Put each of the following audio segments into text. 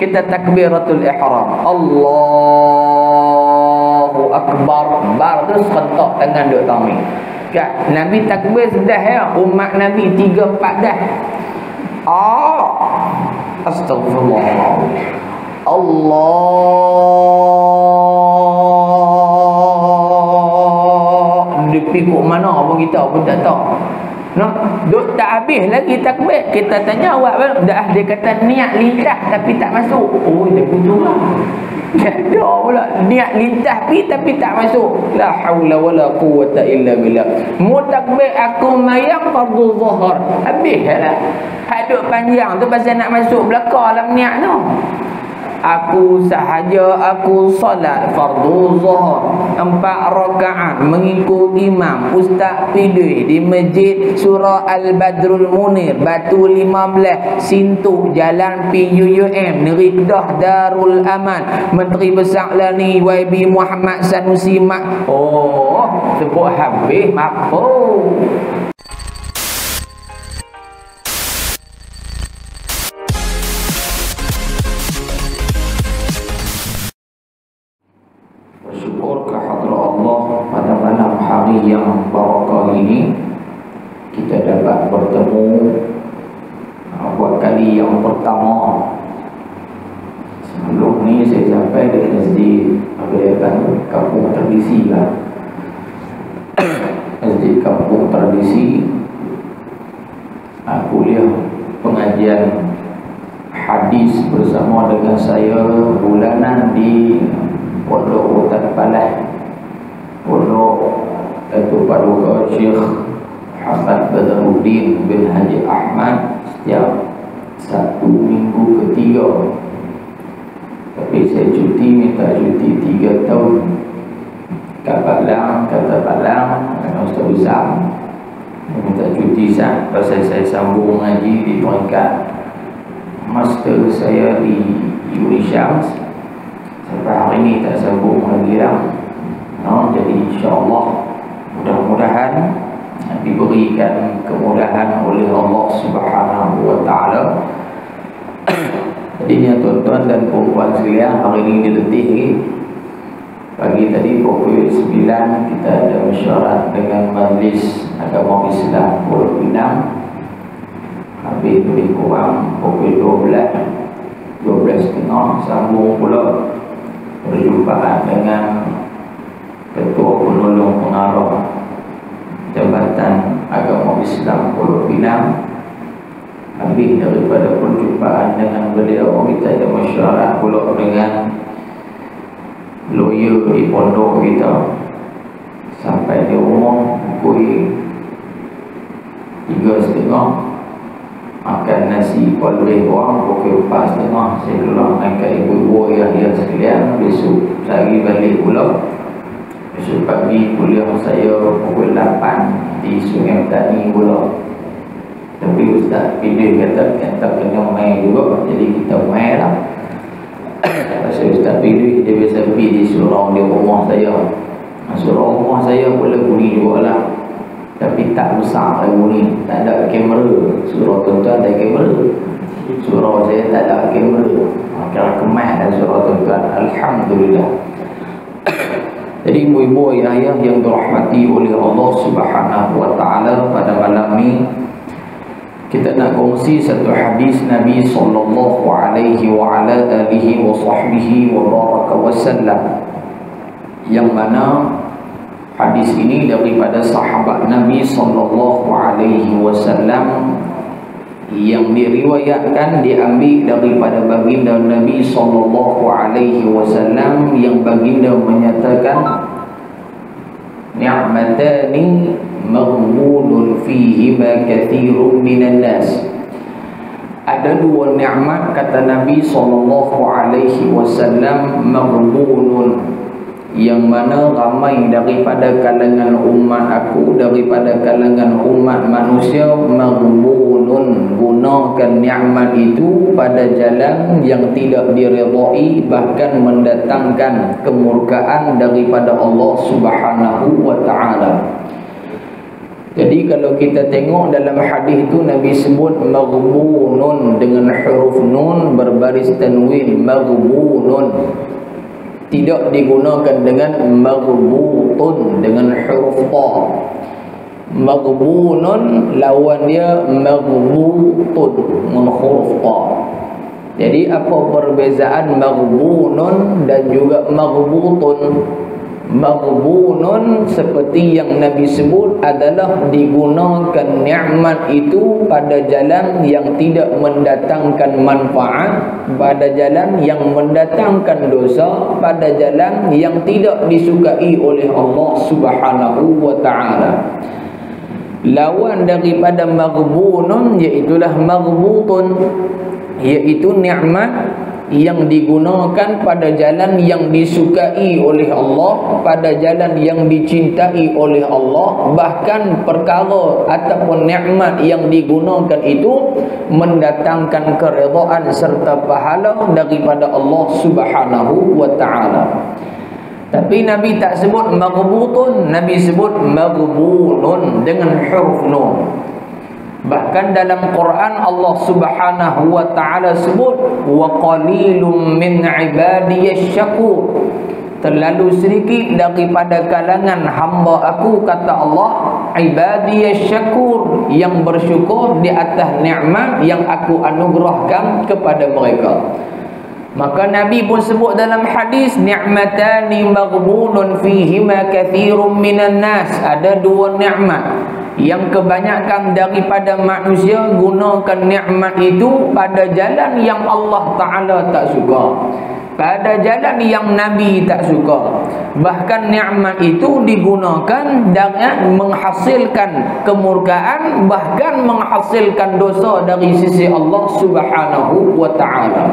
kita takbiratul ihram. Allahu akbar. Bar tu serentak tangan duk tami. Kat Nabi takbir sudah ya, umat Nabi 3-4 dah. Astagfirullah. Allah dia pikuk mana pun kita pun tak tahu. Noh, duk tak habis lagi takbir. Kita tanya awak dah, dia kata niat lintah tapi tak masuk. Oh, dia betul lah. Ada pula niat lintah tapi tak masuk. La haula wala quwwata illa billah. Mu takbir aku mayang fardu zuhur. Habis lah. Hadut panjang tu pasal nak masuk belakang dalam niat tu. Aku sahaja aku solat fardu zuhur 4 rakaat mengikut imam Ustaz Pidui di Masjid Surah Al-Badrul Munir, Batu 15, Sintu, Jalan PUUM, Negeri Kedah, Darul Aman, Menteri Besar Lani YB Muhammad Sanusi Mak. Oh, sebut habis apa? Bersyukur kehadrat Allah pada malam hari yang barakah ini kita dapat bertemu buat kali yang pertama. Sebelum ni saya sampai di masjid Kampung Tradisi lah. Masjid Kampung Tradisi. Kuliah pengajian hadis bersama dengan saya bulanan di Pondok Hutan Palas, Pondok Datuk Paduka Syekh Muhammad Badruddin bin Haji Ahmad setiap Sabtu minggu ketiga. Tapi saya cuti, minta cuti 3 tahun. Kata Balang dengan Ustaz Usam minta cuti sah pasal saya sambung ngaji di peringkat master saya di Indonesia. Sampai hari ini tak sambung lagi lah. Jadi insyaAllah mudah-mudahan diberikan kemudahan oleh Allah Subhanahu wa ta'ala. Jadinya tuan-tuan dan puan sekalian, hari ini diletih lagi. Pagi tadi pukul 9 kita ada mesyuarat dengan Majlis Agama Islam Pulau Pinang. Habis lebih kurang pukul 12.30 sambung pula perjumpaan dengan Ketua Penolong Pengarah Jabatan Agama Islam Pulau Pinang. Habis daripada perjumpaan dengan beliau, kita ada mesyuarat pula dengan lawyer di pondok kita. Sampai di rumah pukul 3.30, makan nasi kualih orang pukul 4.30. Saya keluar dengan ibu-ibu ayah sekalian. Besok sehari balik pula. Besok pagi kuliah saya pukul 8 di Sungai Petani pula. Tapi Ustaz Pidui kata kena main juga, jadi kita main lah. Pasal Ustaz Pidui dia biasa pergi di surau di rumah saya. Surau rumah saya pula bunyi juga lah, tapi tak besar lagu ni, tak ada kamera. Surau tuan-tuan ada kamera, surau saya tak ada kamera. Kira kemas dan surau tuan-tuan. Alhamdulillah. Jadi ibu-ibu ayah yang dirahmati oleh Allah Subhanahu wa ta'ala, pada malam ni kita nak kongsi satu hadis Nabi sallallahu alaihi wa ala alihi wa sahbihi wa baraka wa sallam, yang mana hadis ini daripada sahabat Nabi sallallahu alaihi wasallam, yang diriwayatkan diambil daripada baginda Nabi sallallahu alaihi wasallam, yang baginda menyatakan ni'matani maghbunun fihima kathirun minan nas. Ada 2 nikmat kata Nabi sallallahu alaihi wasallam, maghbunun, yang mana ramai daripada kalangan umat aku, daripada kalangan umat manusia, maghbunun, gunakan nikmat itu pada jalan yang tidak diridai, bahkan mendatangkan kemurkaan daripada Allah Subhanahu wa ta'ala. Jadi kalau kita tengok dalam hadis itu Nabi sebut maghbunun dengan huruf nun berbaris tanwin, maghbunun. Tidak digunakan dengan maghbutun dengan huruf ta. Maghbunun lawan dia maghbutun dengan huruf ta. Jadi apa perbezaan maghbunun dan juga maghbutun? Maghbunun seperti yang Nabi sebut adalah digunakan nikmat itu pada jalan yang tidak mendatangkan manfaat, pada jalan yang mendatangkan dosa, pada jalan yang tidak disukai oleh Allah Subhanahu wa taala. Lawan daripada maghbunun iaitulah maghbutun, iaitu nikmat yang digunakan pada jalan yang disukai oleh Allah, pada jalan yang dicintai oleh Allah, bahkan perkara ataupun nikmat yang digunakan itu mendatangkan keredaan serta pahala daripada Allah Subhanahu wa taala. Tapi Nabi tak sebut maghbutun, Nabi sebut maghbunun dengan huruf nun. Bahkan dalam Quran Allah Subhanahu wa taala sebut wa qalilum min ibadiyasy syakur. Terlalu sedikit daripada kalangan hamba aku, kata Allah, ibadiyasy syakur, yang bersyukur di atas nikmat yang aku anugerahkan kepada mereka. Maka Nabi pun sebut dalam hadis, ni'matani maghbunun fihima katsirun minan nas. Ada dua nikmat yang kebanyakan daripada manusia gunakan nikmat itu pada jalan yang Allah Ta'ala tak suka, pada jalan yang Nabi tak suka. Bahkan nikmat itu digunakan dengan menghasilkan kemurkaan, bahkan menghasilkan dosa dari sisi Allah Subhanahu wa ta'ala.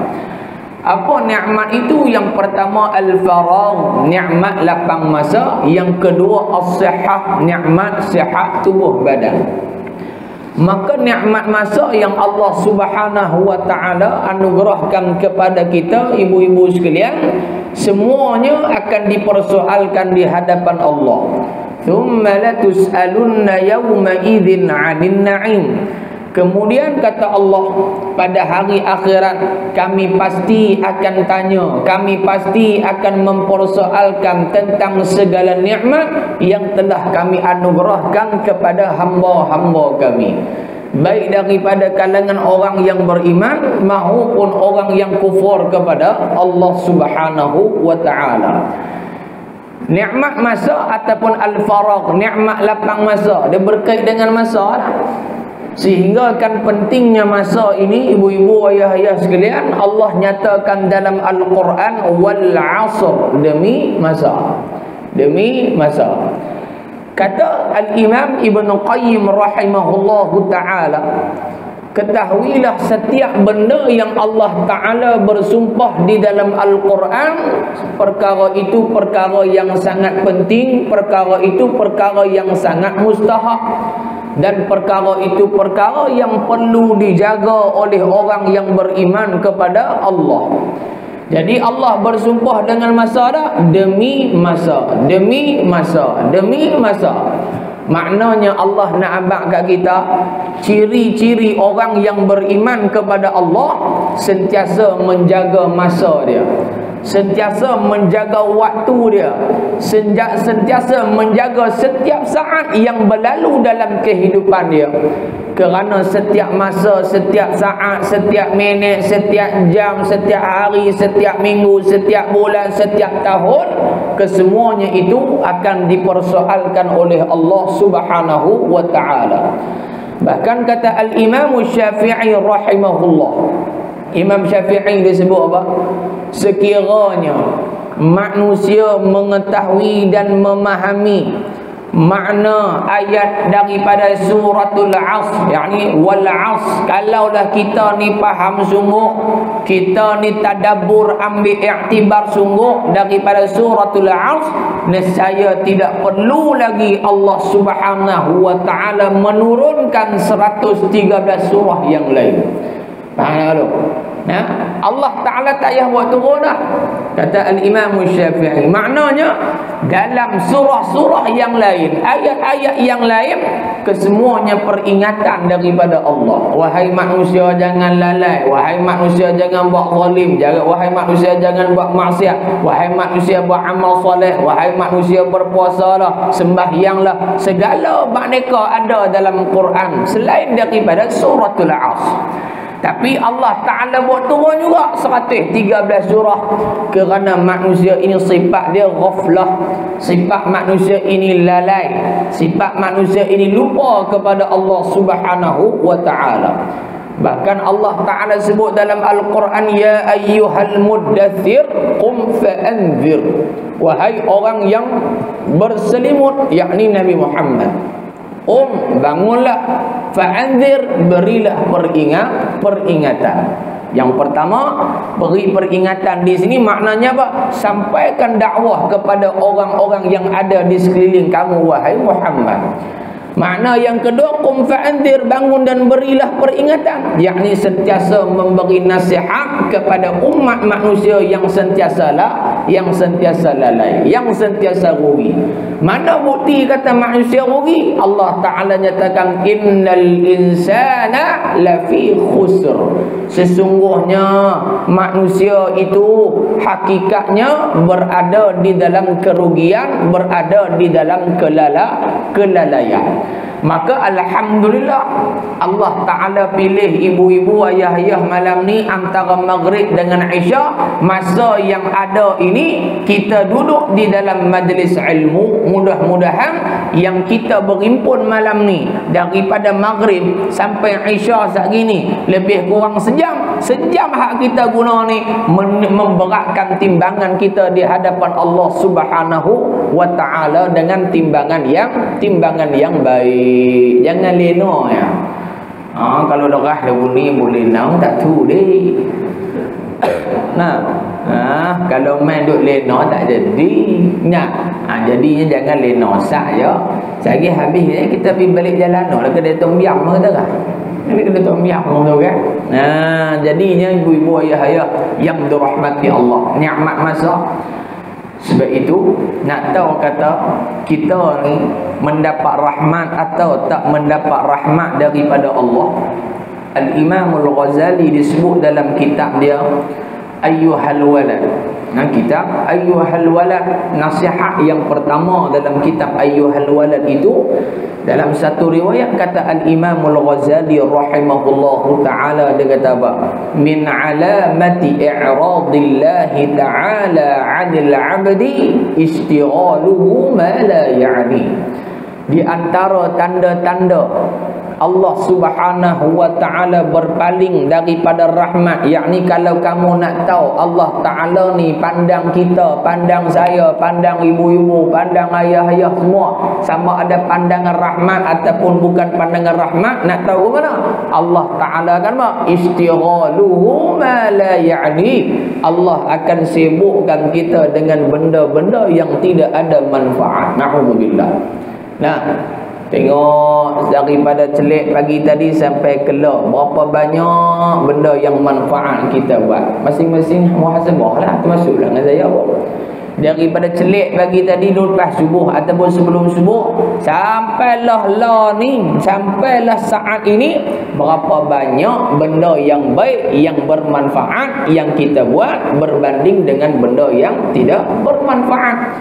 Apa nikmat itu? Yang pertama al-faragh, nikmat lapang masa. Yang kedua as-sihah, nikmat sihat tubuh badan. Maka nikmat masa yang Allah Subhanahu wa taala anugerahkan kepada kita, ibu-ibu sekalian, semuanya akan dipersoalkan di hadapan Allah. Tsumma latus'alunna yawma idzin 'anil na'im. Kemudian kata Allah, pada hari akhirat kami pasti akan tanya, kami pasti akan mempersoalkan tentang segala nikmat yang telah kami anugerahkan kepada hamba-hamba kami, baik daripada kalangan orang yang beriman maupun orang yang kufur kepada Allah Subhanahu wa taala. Nikmat masa ataupun al-faragh, nikmat lapang masa, dia berkait dengan masa lah. Sehingga kan pentingnya masa ini, ibu-ibu, ayah-ayah sekalian, Allah nyatakan dalam Al-Quran wal 'asr, demi masa, demi masa. Kata Al-Imam Ibn Qayyim rahimahullahu ta'ala, ketahuilah setiap benda yang Allah Ta'ala bersumpah di dalam Al-Quran, perkara itu perkara yang sangat penting, perkara itu perkara yang sangat mustahak, dan perkara itu perkara yang perlu dijaga oleh orang yang beriman kepada Allah. Jadi Allah bersumpah dengan masa dah, demi masa, demi masa, demi masa. Maknanya Allah nak abang kat kita ciri-ciri orang yang beriman kepada Allah, sentiasa menjaga masa dia, sentiasa menjaga waktu dia, sentiasa menjaga setiap saat yang berlalu dalam kehidupan dia. Kerana setiap masa, setiap saat, setiap minit, setiap jam, setiap hari, setiap minggu, setiap bulan, setiap tahun, kesemuanya itu akan dipersoalkan oleh Allah Subhanahu wa ta'ala. Bahkan kata Al-Imam Syafi'i rahimahullah, Imam Syafi'i disebut apa? Sekiranya manusia mengetahui dan memahami makna ayat daripada suratul Asr, yakni wal Asr, kalaulah kita ni faham sungguh, kita ni tadabbur, ambil iktibar sungguh daripada suratul Asr, nescaya tidak perlu lagi Allah Subhanahu wa ta'ala menurunkan 113 surah yang lain. Faham tak? Nah, Allah Ta'ala tak payah buat turun dah. Kata Al-Imam Syafi'i, maknanya dalam surah-surah yang lain, ayat-ayat yang lain, kesemuanya peringatan daripada Allah. Wahai manusia jangan lalai, wahai manusia jangan buat zalim, wahai manusia jangan buat maksiat, wahai manusia buat amal soleh, wahai manusia berpuasalah, sembahyanglah. Segala makneka ada dalam Quran selain daripada suratul Asr. Tapi Allah Ta'ala buat turun juga 113 surah, kerana manusia ini sifat dia ghaflah, sifat manusia ini lalai, sifat manusia ini lupa kepada Allah Subhanahu wa Ta'ala. Bahkan Allah Ta'ala sebut dalam Al-Quran, ya ayyuhal muddathir qum fa'anzir, wahai orang yang berselimut, yakni Nabi Muhammad, bangunlah, fa'anzir, berilah peringatan. Yang pertama, beri peringatan di sini maknanya apa? Sampaikan dakwah kepada orang-orang yang ada di sekeliling kamu, wahai Muhammad. Makna yang kedua, qum fa'anzir, bangun dan berilah peringatan, yakni sentiasa memberi nasihat kepada umat manusia yang sentiasa lalai, yang sentiasa rugi. Mana bukti kata manusia rugi? Allah Ta'ala nyatakan, innal insana lafi khusr, sesungguhnya manusia itu hakikatnya berada di dalam kerugian, berada di dalam kelalaian. Maka alhamdulillah Allah Ta'ala pilih ibu-ibu, ayah-ayah malam ni antara maghrib dengan isya, masa yang ada ini kita duduk di dalam majlis ilmu. Mudah-mudahan yang kita berhimpun malam ni daripada maghrib sampai isya saat ini lebih kurang sejam hak kita guna ni memberatkan timbangan kita di hadapan Allah Subhanahu wa Ta'ala dengan timbangan yang baik. Jangan lena ya. Kalau darah dah bunyi boleh nak tak tu deh. Kalau main duk lena tak jadi. Jadinya jangan lena sak ya. Sehari habis kita pergi balik jalan lah kedai tom yam kata kan. Ini kedai tom yam tu kan. Jadinya ibu-ibu ayah-ayah yang dirahmati Allah, nikmat masa. Sebab itu nak tahu kata kita ni mendapat rahmat atau tak mendapat rahmat daripada Allah. Al-Imam Al-Ghazali disebut dalam kitab dia Ayyuhal Walad. Kitab Ayyuhal Walad, nasihat yang pertama dalam kitab Ayyuhal Walad itu, dalam satu riwayat kata Al-Imam Al-Ghazali rahimahullahu ta'ala, dia kata apa? Min alamati i'radillahi ta'ala 'anil 'abdi istighaluhu ma la ya'ni. Di antara tanda-tanda Allah Subhanahu wa Ta'ala berpaling daripada rahmat, yakni kalau kamu nak tahu Allah Ta'ala ni pandang kita, pandang saya, pandang ibu-ibu, pandang ayah-ayah semua, sama ada pandangan rahmat ataupun bukan pandangan rahmat, nak tahu ke mana? Allah Ta'ala kan istighaluhu ma la ya'ni, Allah akan sibukkan kita dengan benda-benda yang tidak ada manfaat. Na'udzubillah. Tengok daripada celik pagi tadi sampai kelak, berapa banyak benda yang manfaat kita buat. Masing-masing muhasabah lah, termasuklah dengan saya pun. Daripada celik pagi tadi lepas subuh ataupun sebelum subuh sampailah sampailah saat ini, berapa banyak benda yang baik, yang bermanfaat yang kita buat berbanding dengan benda yang tidak bermanfaat.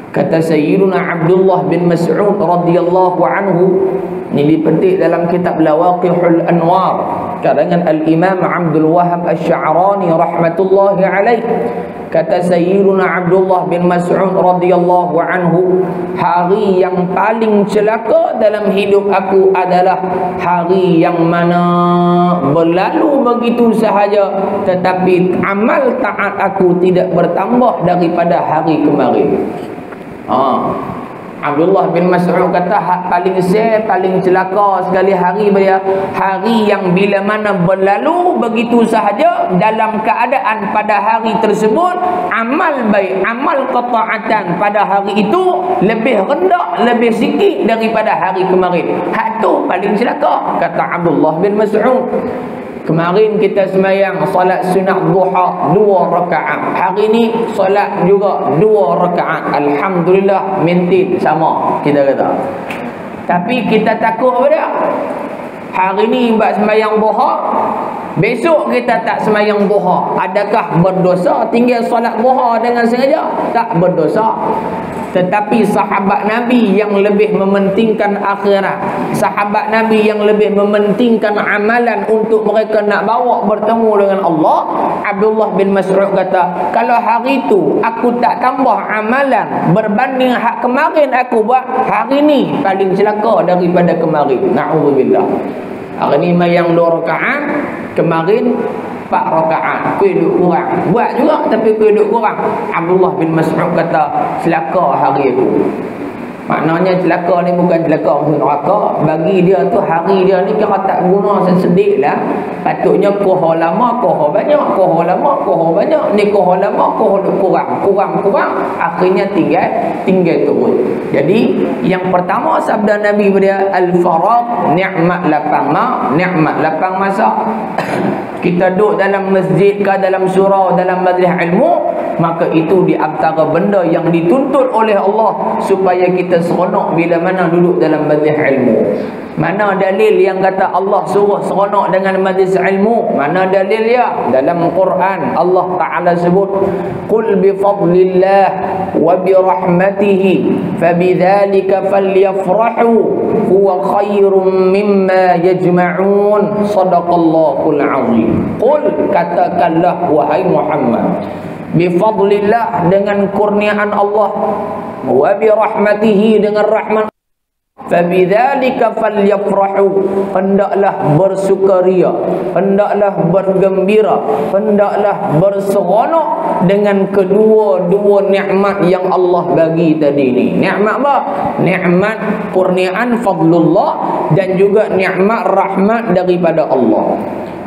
Kata Sayyiduna Abdullah bin Mas'ud radhiyallahu anhu, ini dipetik dalam kitab Lawaqihul Anwar karangan Al-Imam Abdul Wahhab Asy-Sya'rani rahmatullahi alaih. Kata Sayyiduna Abdullah bin Mas'ud radhiyallahu anhu, hari yang paling celaka dalam hidup aku adalah hari yang mana berlalu begitu sahaja tetapi amal taat aku tidak bertambah daripada hari kemarin. Abdullah bin Mas'ud kata paling celaka sekali hari hari yang bila mana berlalu begitu sahaja dalam keadaan pada hari tersebut amal baik, amal ketaatan pada hari itu lebih rendah, lebih sikit daripada hari kemarin. Hak tu paling celaka, kata Abdullah bin Mas'ud. Kemarin kita sembahyang solat sunat duha 2 rakaat. Hari ni solat juga 2 rakaat. Alhamdulillah, mintin sama kita kata. Tapi kita takut apa dia? Hari ni buat sembahyang duha, besok kita tak sembahyang duha. Adakah berdosa tinggal solat duha dengan sengaja? Tak berdosa. Tetapi sahabat Nabi yang lebih mementingkan akhirat, sahabat Nabi yang lebih mementingkan amalan untuk mereka nak bawa bertemu dengan Allah, Abdullah bin Mas'ud kata, kalau hari itu aku tak tambah amalan berbanding hak kemarin aku buat, hari ni paling celaka daripada kemarin. Na'udzubillah. Hari ni mayang 2 rakaat, kemarin 4 rakaat, kuih duduk kurang. Buat juga tapi kuih duduk kurang. Abdullah bin Mas'ud kata, celaka hari aku. Maknanya celaka ni bukan celaka masuk neraka. Bagi dia tu hari dia ni kira tak guna sesedih lah. Patutnya koho lama, koho banyak. Koho lama, koho banyak. Ni koho lama, koho kurang. Kurang. Akhirnya tinggal turun. Jadi yang pertama sabda Nabi dia, al-faraq ni'mat lapang ma, ni'mat lapang masa. Kita duduk dalam masjid ke dalam surau, dalam majlis ilmu, maka itu di antara benda yang dituntut oleh Allah supaya kita seronok bila mana duduk dalam majlis ilmu. Mana dalil yang kata Allah suruh seronok dengan majlis ilmu? Mana dalil ya? Dalam Quran Allah Ta'ala sebut, qul bi fadlillah wa bi rahmatihi fabidzalika falyafrahu huwa khairum mimma yajma'un. Shadaqallahul azim. Qul, katakanlah wahai Muhammad, bifadlillah, dengan kurniaan Allah, wa birahmatihi, dengan rahmat, fabidzalika falyafrahu, hendaklah bersukaria, hendaklah bergembira, hendaklah berseronok dengan kedua-dua nikmat yang Allah bagi tadi ni. Nikmat apa? Nikmat kurniaan fadlullah dan juga nikmat rahmat daripada Allah.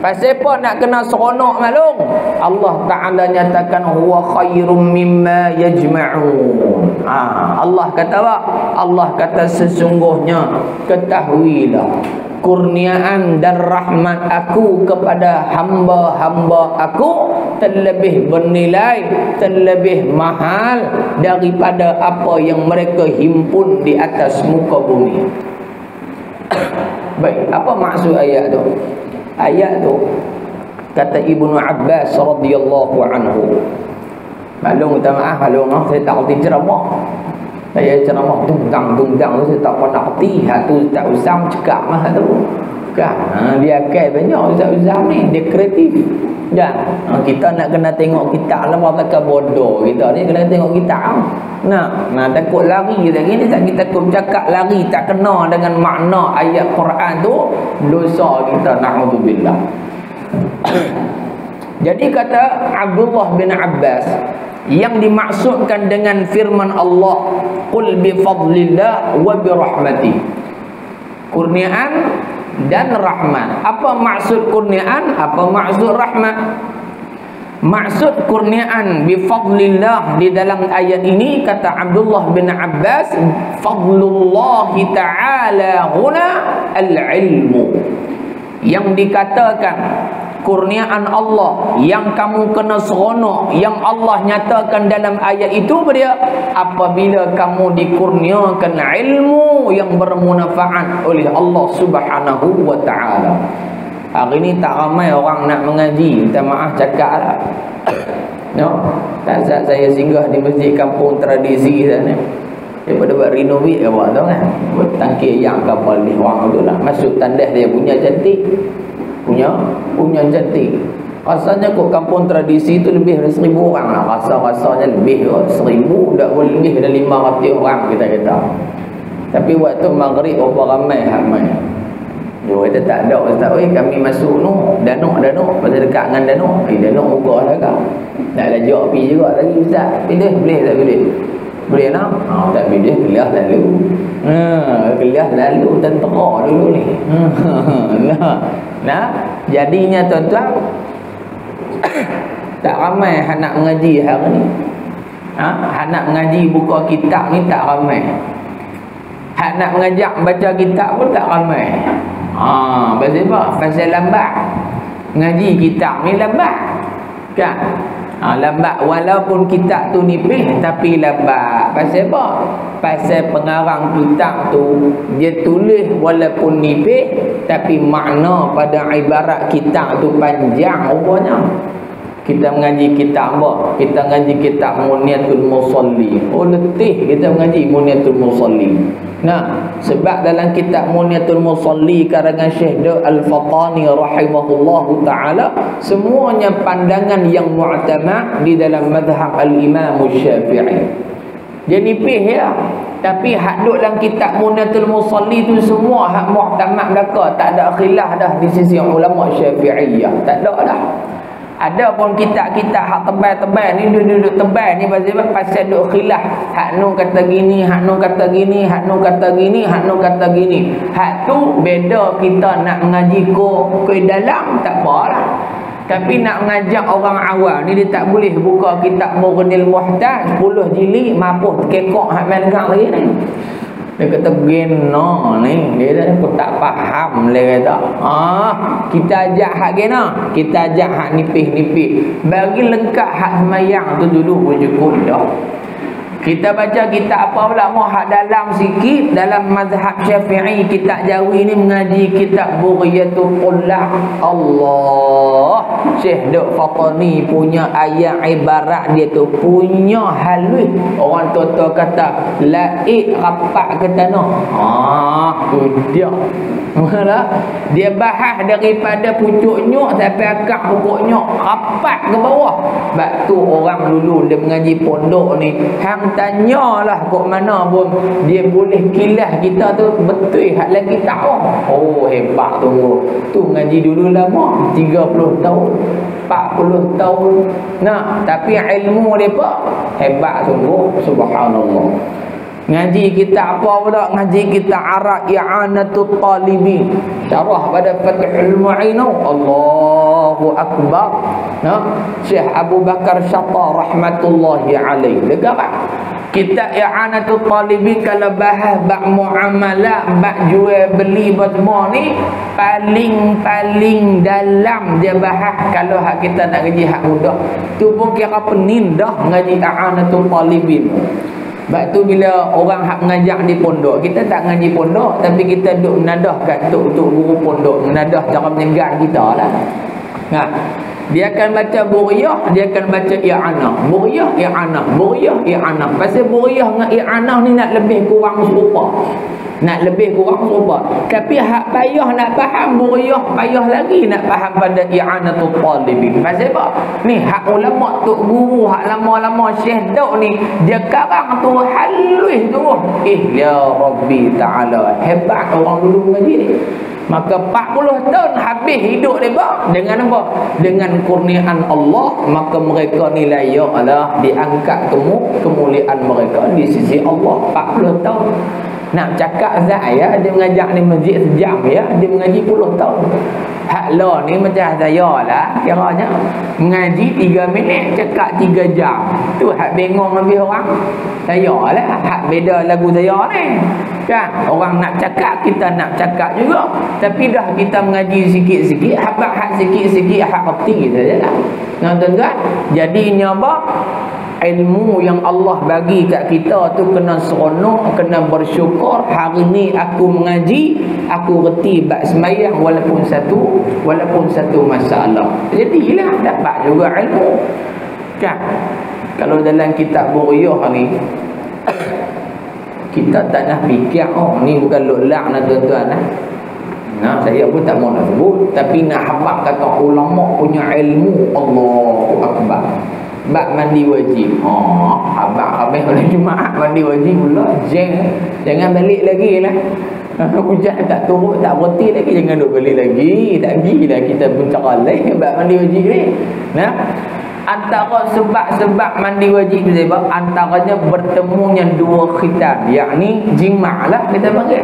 Pasal apa nak kena seronok maklum? Allah Ta'ala nyatakan huwa khairum mimma yajma'un. Allah kata apa? Allah kata sesungguhnya ketahuilah kurniaan dan rahmat aku kepada hamba-hamba aku terlebih bernilai, terlebih mahal daripada apa yang mereka himpun di atas muka bumi. Baik, apa maksud ayat tu? Ayat tu kata Ibnu Abbas radhiyallahu anhu. Maklum minta maaf, saya tak reti ceramah. Saya ceramah tunggang saya tak pernah reti. Hatu tak usam cakap mah tu. Kan? Dia akai banyak Ustaz Uzam ni, dia kreatif. Dan kita nak kena tengok kitab lama takkan bodoh kita ni, kena tengok kitab. Nah, takut lari lagi ni, tak kita takut cakap lari tak kena dengan makna ayat Quran tu, dosa kita, na'udzubillah. Jadi kata Abdullah bin Abbas, yang dimaksudkan dengan firman Allah, qul bi fadlillah wa bi rahmati, kurniaan dan rahmat. Apa maksud kurniaan? Apa maksud rahmat? Maksud kurniaan bi fadlillah di dalam ayat ini kata Abdullah bin Abbas, fadlullah ta'ala huna al-ilmu. Yang dikatakan kurniaan Allah yang kamu kena seronok, yang Allah nyatakan dalam ayat itu dia, apabila kamu dikurniakan ilmu yang bermanfaat oleh Allah Subhanahu wa ta'ala. Hari ni tak ramai orang nak mengaji, minta maaf cakap lah. No, tak saat saya singgah di masjid kampung tradisi sana, daripada buat renovate ke buat tu kan, buat tangki yang kapal ni orang tu lah, masuk tandas dia punya cantik, punya cantik. Rasanya kok kampung tradisi tu lebih dari 1,000 orang lah. Rasanya lebih 1,000, tak boleh lebih dari 500 orang kita kata. Tapi waktu maghrib berapa ramai. Dia kata tak ada Ustaz, kami masuk danuk pasal dekat dengan danuk buka lah kau. Nak lajak pergi juga lagi Ustaz. Boleh tak boleh? Boleh nak? Tak boleh, kelas lalu. Kelas lalu tentera dulu ni. Nah, jadinya tuan-tuan, tak ramai hak nak mengaji hari ni. Hak nak mengaji buka kitab ni tak ramai. Hak nak mengajak baca kitab pun tak ramai. Pasal apa? Pasal lambat. Ngaji kitab ni lambat. Kan? Lambat walaupun kitab tu nipis tapi lambat. Pasal apa? Pasal pengarang kitab tu dia tulis walaupun nipis tapi makna pada ibarat kitab tu panjang rupanya. Kita mengaji kitab apa? Kita mengaji kitab Muniyatul Musalli. Oh letih kita mengaji Muniyatul Musalli. Nah, sebab dalam kitab Muniyatul Musalli karangan Syekh Al-Fatani rahimahullahu taala, semuanya pandangan yang mu'tamad di dalam mazhab Al-Imam Syafi'i. Dia nipis ya. Tapi hak duk dalam kitab Muniyatul Musalli tu semua hak mu'tamad belaka, tak ada khilaf dah di sisi ulama Syafi'iyah. Tak ada dah. Ada pun kitab-kitab hak tebal-tebal ni duduk tebal ni pasal duk khilaf. Hak nu kata gini, hak nu kata gini, hak nu kata gini, hak nu kata gini. Hak tu beda kita nak mengaji ke dalam tak apalah. Tapi nak mengajak orang awam ni dia tak boleh buka kitab Mughnil Muhtaj 10 jilid mapuh kekok hak main dengar lagi ni. Dia kata gena ni, dia tak faham dia kata. Kita ajak hak gena, kita ajak hak nipis-nipis. Bagi lengkap hak semayang tu dulu pun cukup dah. Kita baca kitab apa pula mau hak dalam sikit dalam mazhab Syafi'i. Kitab Jawi ni mengaji kitab Bughiyatul Qullab. Allah, Syekh Duk Fatani punya ayat ibarat dia tu punya halus. Orang tua-tua kata laik rapat ke tanah. Tu dia. Malah dia bahas daripada pucuk nyok sampai akar pokok nyok rapat ke bawah. Sebab tu orang dulu dia mengaji pondok ni hang tanyalah kok mana pun dia boleh kilas kita tu betul hak lagi tak. Oh hebat tu. Tu ngaji dulu lama 30 tahun 40 tahun. Nah, tapi ilmu depa hebat sungguh, subhanallah. Ngaji kita apa pula? Ngaji kita Arab I'anatul Talibin, syarah pada Fathul Mu'in. Allahu akbar. Nah, Syekh Abu Bakar Syatta rahmatullahi alaihi. Dekat kita I'anatul Talibin kalau bahas bab muamalah, bab jual beli semua ni paling dalam dia bahas. Kalau hak kita nak ngaji hak mudah tu pun kira penin dah ngaji I'anatul Talibin. Sebab tu bila orang hak mengajak di pondok, kita tak ngaji pondok tapi kita duk menadahkan tok guru pondok, menadah cara menyegar kita lah. Nah, dia akan baca Buriyah, dia akan baca I'anah. Buriyah, I'anah, Buriyah, I'anah. Pasal Buriyah dengan I'anah ni nak lebih kurang serupa. Nak lebih kurang serupa. Tapi hak payah nak faham Buriyah, payah lagi nak faham pada I'anatul Talibin. Pasal apa? Ni hak ulama tok guru, hak lama-lama Syekh Daud ni, dia karang tu halus tu. Ya Rabbi Ta'ala, hebat orang dulu mengaji ni. Maka 40 tahun habis hidup mereka dengan apa? Dengan kurniaan Allah. Maka mereka ni layaklah diangkat kemuliaan mereka di sisi Allah. 40 tahun. Nak cakap saya dia mengajak ni masjid sejam ya, dia mengaji 10 tahun. Hak lo ni macam saya lah kiranya mengaji 3 minit cakap 3 jam. Tu hak bengong lebih orang. Saya lah hak beda lagu saya ni. Kan orang nak cakap, kita nak cakap juga. Tapi dah kita mengaji sikit-sikit, hak sikit-sikit hak erti sajalah. Nah tuan-tuan, jadinya apa? Ilmu yang Allah bagi kat kita tu kena seronok, kena bersyukur. Hari ni aku mengaji, aku reti bab sembahyang walaupun satu masalah. Jadilah dapat juga ilmu. Kan? Kalau dalam kitab Buriyah ni kita tak nak fikir ni bukan lulak nak tuan-tuan nah. Nah, saya pun tak mau nak sebut, tapi nak habaq kata ulama punya ilmu. Allahu akbar. Bab mandi wajib. Habaq oleh Jumaat mandi wajib pula. Jangan balik lagi lah. Hujan tak turun, tak berhenti lagi, jangan duk balik lagi. Tak gilah kita pencaralai bab mandi wajib ni. Nah, antara sebab-sebab mandi wajib tu sebab antaranya bertemunya dua khitan, yakni jima' lah kita panggil.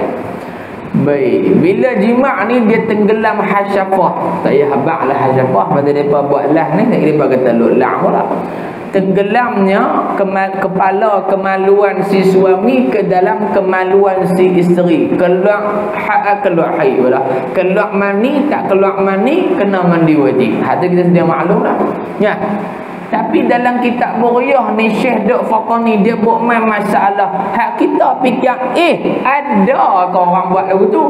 Baik, bila jima' ni dia tenggelam hasyafah. Saya habaq lah hasyafah pada depa buat lah ni, tak depa kata lulak pula. tenggelamnya kepala kemaluan si suami ke dalam kemaluan si isteri. Keluar haid pula. Keluar mani tak keluar mani kena mandi wajib. Hak tu kita sedia maklum dah. Ya. Tapi dalam kitab Buryah ni Syekh Dok Faqani dia buat main masalah. Hak kita fikir ada ke orang buat lagu tu?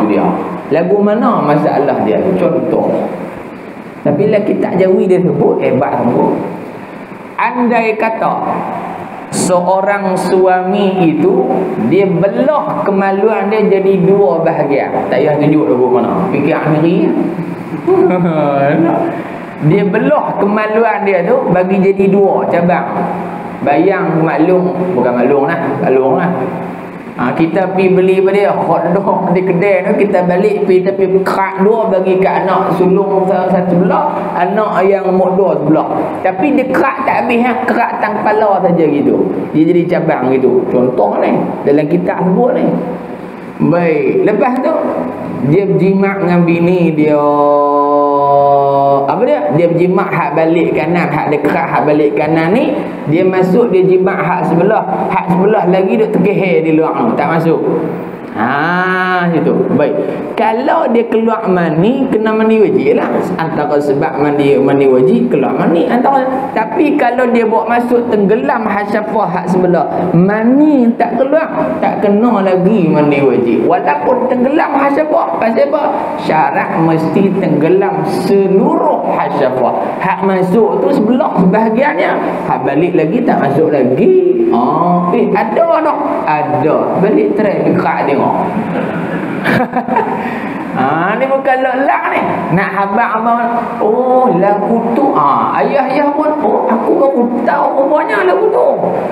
Tu dia. Lagu mana masalah dia? Contoh. Tapi lah kita jauhi dia sebut hebat tu. Andai kata seorang suami itu dia belah kemaluan dia jadi dua bahagian. Tak payah tunjuk lagu mana. Fikir sendiri. Dia belah kemaluan dia tu bagi jadi dua cabang. Bayang maklum, bukan maklum lah. Kita pergi beli pada dia hotdog di kedai tu, kita balik pergi tapi kerak dua bagi ke anak sulung satu belah, anak yang umur dua sebelah. Tapi dia kerak tak habis, kerak tang kepala saja gitu. Dia jadi cabang gitu. Contoh ni dalam kitab sebut ni. Baik, lepas tu dia berjimat dengan bini dia. Apa dia? Dia berjimat hak balik kanan, hak dia kerak hak balik kanan ni, dia masuk dia jimat hak sebelah lagi duk terkehir di luar tu, tak masuk. Situ. Baik. Kalau dia keluar mani kena mandi wajib lah. Antara sebab mandi wajib keluar mani antara. Tapi kalau dia bawa masuk tenggelam hasyafah hak sebelah, mani tak keluar, tak kena lagi mandi wajib. Walaupun tenggelam hasyafah, pasal apa? Syarat mesti tenggelam seluruh hasyafah. Hak masuk tu sebelah sebahagiannya, hak balik lagi tak masuk lagi. Ada tak? Ada. Balik try dekat tengok. Ni bukan lelak ni. Nak abang-abang, lagu tu ayah-ayah pun, aku baru tahu rupanya lagu tu.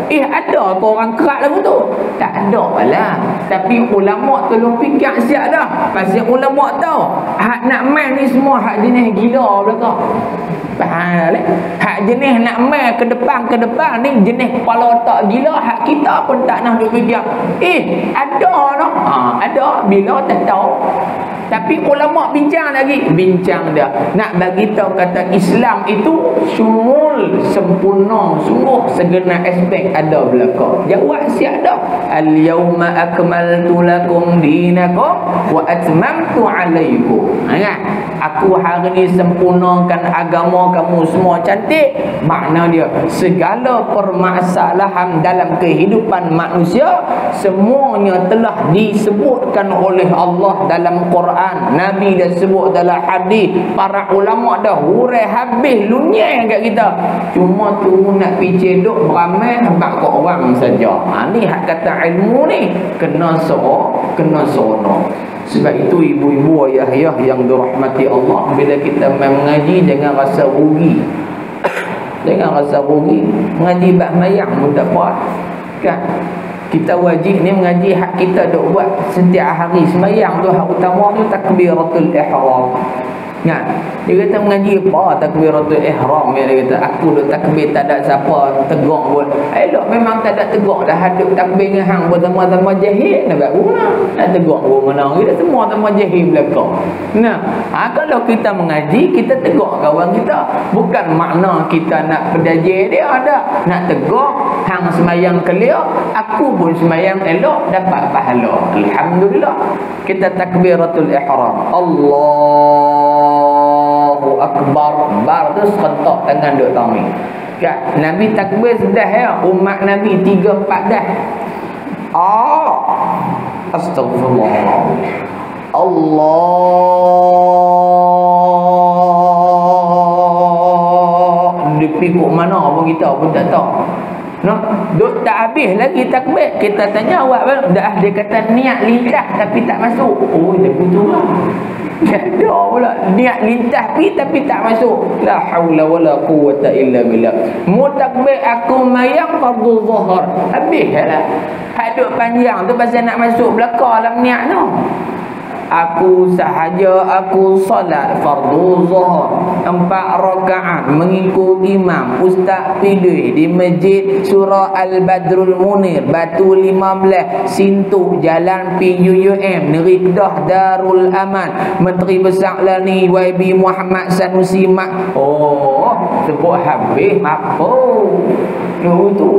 Ada apa orang kerak lagu tu? Tak ada lah. Tapi ulama tolong fikir siap dah. Pasal ulama tahu hak nak main ni semua hak jenis gila belakang. Faham tak? Hak jenis nak main ke depan ni jenis kepala otak gila. Hak kita pun tak nak duk fikir. Ada tak? Ada. Bila tak tahu. Tapi ulama bincang dah. Nak bagi tahu kata Islam itu syumul, sempurna, sungguh segenap aspek ada belaka. Jawab siap dah. Al-yawma akmaltu lakum dinakum wa atmamtu alaikum. Kan? Aku hari ni sempurnakan agama kamu semua cantik. Makna dia segala permasalahan dalam kehidupan manusia semuanya telah disebutkan oleh Allah dalam Quran. Nabi dah sebut dalam hadis. Para ulama dah hurai habis lunyai kat kita. Cuma tu nak pergi cedok beramai habaq kat orang saja. Ni hak kata ilmu ni kena sono. Sebab itu ibu-ibu, ayah-ayah yang dirahmati Allah, bila kita mengaji jangan rasa rugi. Jangan rasa rugi. Mengaji bab mayang pun tak apa. Kan? Kita wajib ni mengaji hak kita duk buat setiap hari sembahyang tu, hak utama tu takbiratul ihram. Kan? Dia kata mengaji apa takbiratul ihram? Dia kata aku duk takbir tak ada siapa tegur pun. Elok memang tak ada tegur dah, hadap takbir dengan hang bersama-sama jahil nak buat guna. Nak tegur pun mana kita semua sama jahil belakang. Kalau kita mengaji kita tegur kawan kita, bukan makna kita nak pedajai dia ada. Nak tegur hang sembahyang clear, aku pun sembahyang elok dapat pahala. Alhamdulillah. Kita takbiratul ihram. Allahu Akbar. Bar tu serentak tangan duk tami. Kan? Nabi takbir sedah ya. Umat Nabi 3-4 dah. Astagfirullah. Allah. Dia pikuk mana pun kita pun tak tahu. Duk tak habis lagi takbir. Kita tanya awak bang, dah dia kata niat lintas tapi tak masuk. Dia betul lah. Ada pula niat lintas tapi tak masuk. La haula wala quwwata illa billah. Mu takbir aku mayang fardhu zuhur. Habis lah. Hadut panjang tu pasal nak masuk belakang dalam niat tu. Aku sahaja aku solat fardu zuhur 4 rakaat mengikut imam Ustaz pilih di masjid Surah Al-Badrul Munir Batu 15 Sintu Jalan PUUM Nerikdah Darul Aman Menteri Besar Lani YB Muhammad Sanusi Mak. Oh, sebut habis apa? Tu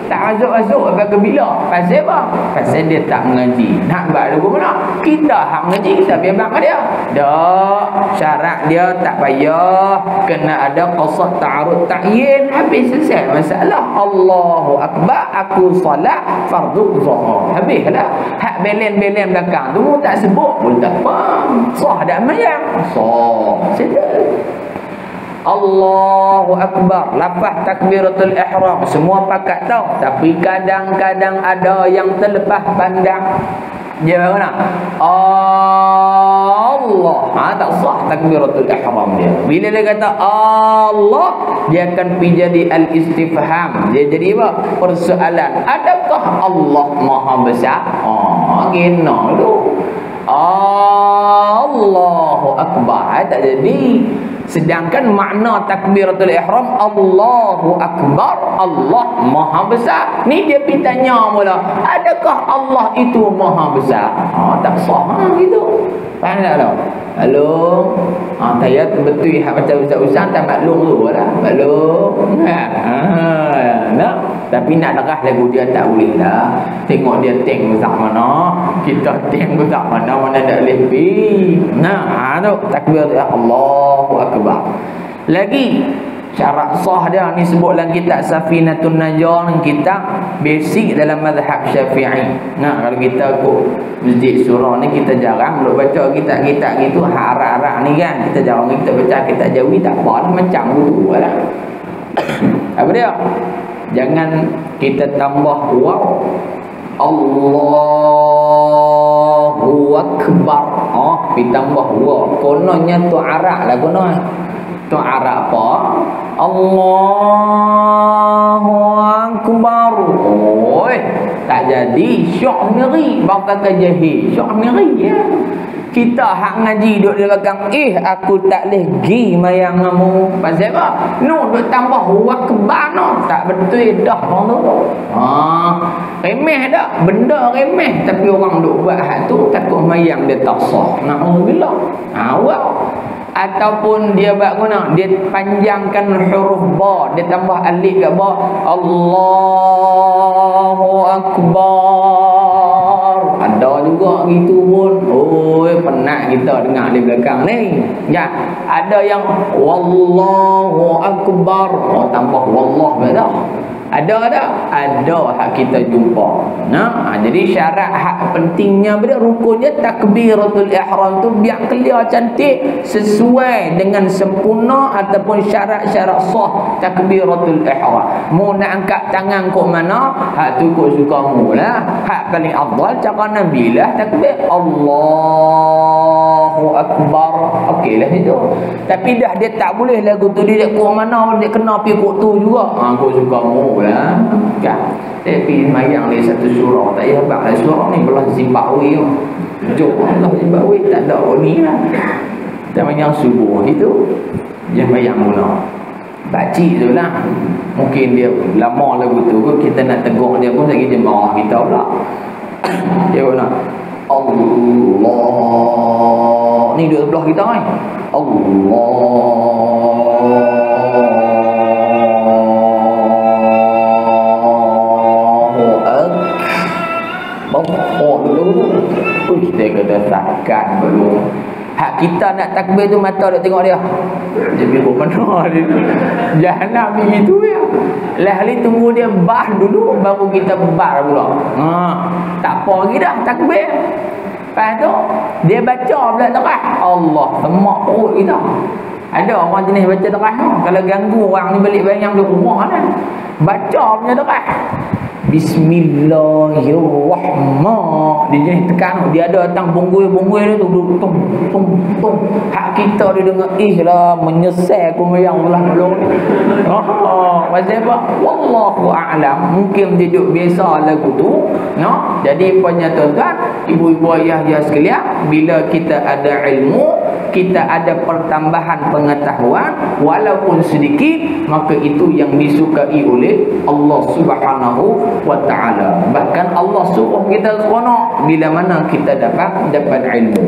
tak masuk-masuk sampai bila? Pasal apa? Pasal dia tak mengaji. Nak buat lagu mana? Kita hang mengaji, kita biar bang dia. Dak, syarat dia tak payah kena ada qasad ta'arud ta'yin, habis selesai masalah. Allahu akbar, aku solat fardu zuhur. Habis dah. Hak belen-belen belakang tu tak sebut pun tak apa. Sah dak mayang? Sah. Settle. Allahu Akbar, lafaz takbiratul ihram semua pakat tahu, tapi kadang-kadang ada yang terlepas pandang. Dia mana? Allah. Tak sah takbiratul ihram dia. Bila dia kata Allah, dia akan pergi jadi al-istifham. Dia jadi apa? Persoalan. Adakah Allah Maha Besar? Gina tu. Allahu Akbar. Tak jadi. Sedangkan makna takbiratul ihram Allahu Akbar, Allah Maha Besar. Ni dia pergi tanya mula, adakah Allah itu Maha Besar? Tak sah gitu. Faham tak tau? Halo. Saya betul hak macam ustaz-ustaz tak maklum tu lah. Maklum. Nak. Tapi nak derah lagu dia tak boleh lah. Tengok dia tank besar mana, kita tank besar mana, mana tak boleh pergi. Nah, tu takbir Allahu Akbar. Lagi syarat sah dia ni sebut dalam kitab Safinatun Najah, kitab basic dalam mazhab Syafi'i. Nah, kalau kita ikut masjid surah ni kita jarang duk baca kitab-kitab gitu harak-harak ni kan. Kita jarang kita baca kitab Jawi, tak apa macam tu lah. Apa dia? Jangan kita tambah waw. Allahu Akbar. Kita tambah waw. Kononnya tu arak lah konon. Tu arak apa? Allahu Akbar. Oi, tak jadi syok ngeri. Bakal jahil. Syok ngeri ya. Kita hak ngaji duduk di belakang, aku tak boleh pergi mayang kamu. Pasal apa? Duk tambah wakbar no. Tak betul dah orang tu. Remeh dah. Benda remeh. Tapi orang duk buat hak tu takut mayang dia tak sah. Na'udzubillah. Awal. Ataupun dia buat guna, dia panjangkan huruf ba, dia tambah alif kat ba. Allahu Akbar. Ada juga gitu pun. Penat kita dengar di belakang ni. Ya, ada yang wallahu akbar. Tambah wallah dah. Ada tak? Ada hak kita jumpa. Jadi syarat hak pentingnya pada rukunnya takbiratul ihram tu biar clear cantik sesuai dengan sempurna ataupun syarat-syarat sah takbiratul ihram. Mu nak angkat tangan kok mana? Hak tu kok sukamu lah. Hak paling afdal cara Nabi lah takbir Allahu Akbar. Okeylah itu. Tapi dah dia tak boleh lagu tu dia kok mana dia kena pi kok tu juga. Kok sukamu lah kan. Tapi mayang ni satu surah tak payah bak surah ni belah Zimbabwe tu. Jom belah Zimbabwe tak ada ni lah. Kita mayang subuh itu dia mayang mula. Pakcik tu lah. Mungkin dia lama lagu tu kita nak tegur dia pun lagi dia marah kita pula. Dia pula Allah ni duduk sebelah kita kan. Allah kita kata takkan belum. Hak kita nak takbir tu mata duk tengok dia. Dia biru mana dia. Jahanam begitu ya. Lahli tunggu dia bah dulu baru kita bar pula. Tak apa lagi dah takbir. Lepas tu dia baca pula terah. Allah semak perut kita. Ada orang jenis baca terah tu. Kalau ganggu orang ni balik bayang di rumah kan. Baca punya terah. Bismillahirrahmanirrahim. Dia jenis tekan. Dia ada datang bonggoi-bonggoi dia tu. Tung, tung, tung. Hak kita dia dengar. Lah menyesal aku mayang belah tolong ni. Pasal apa? Wallahu a'lam. Mungkin dia duduk biasa lagu tu. Jadi punya tuan-tuan. ibu-ibu ayah sekalian, bila kita ada ilmu, kita ada pertambahan pengetahuan walaupun sedikit, maka itu yang disukai oleh Allah Subhanahu wa taala. Bahkan Allah suruh kita seronok bila mana kita dapat ilmu.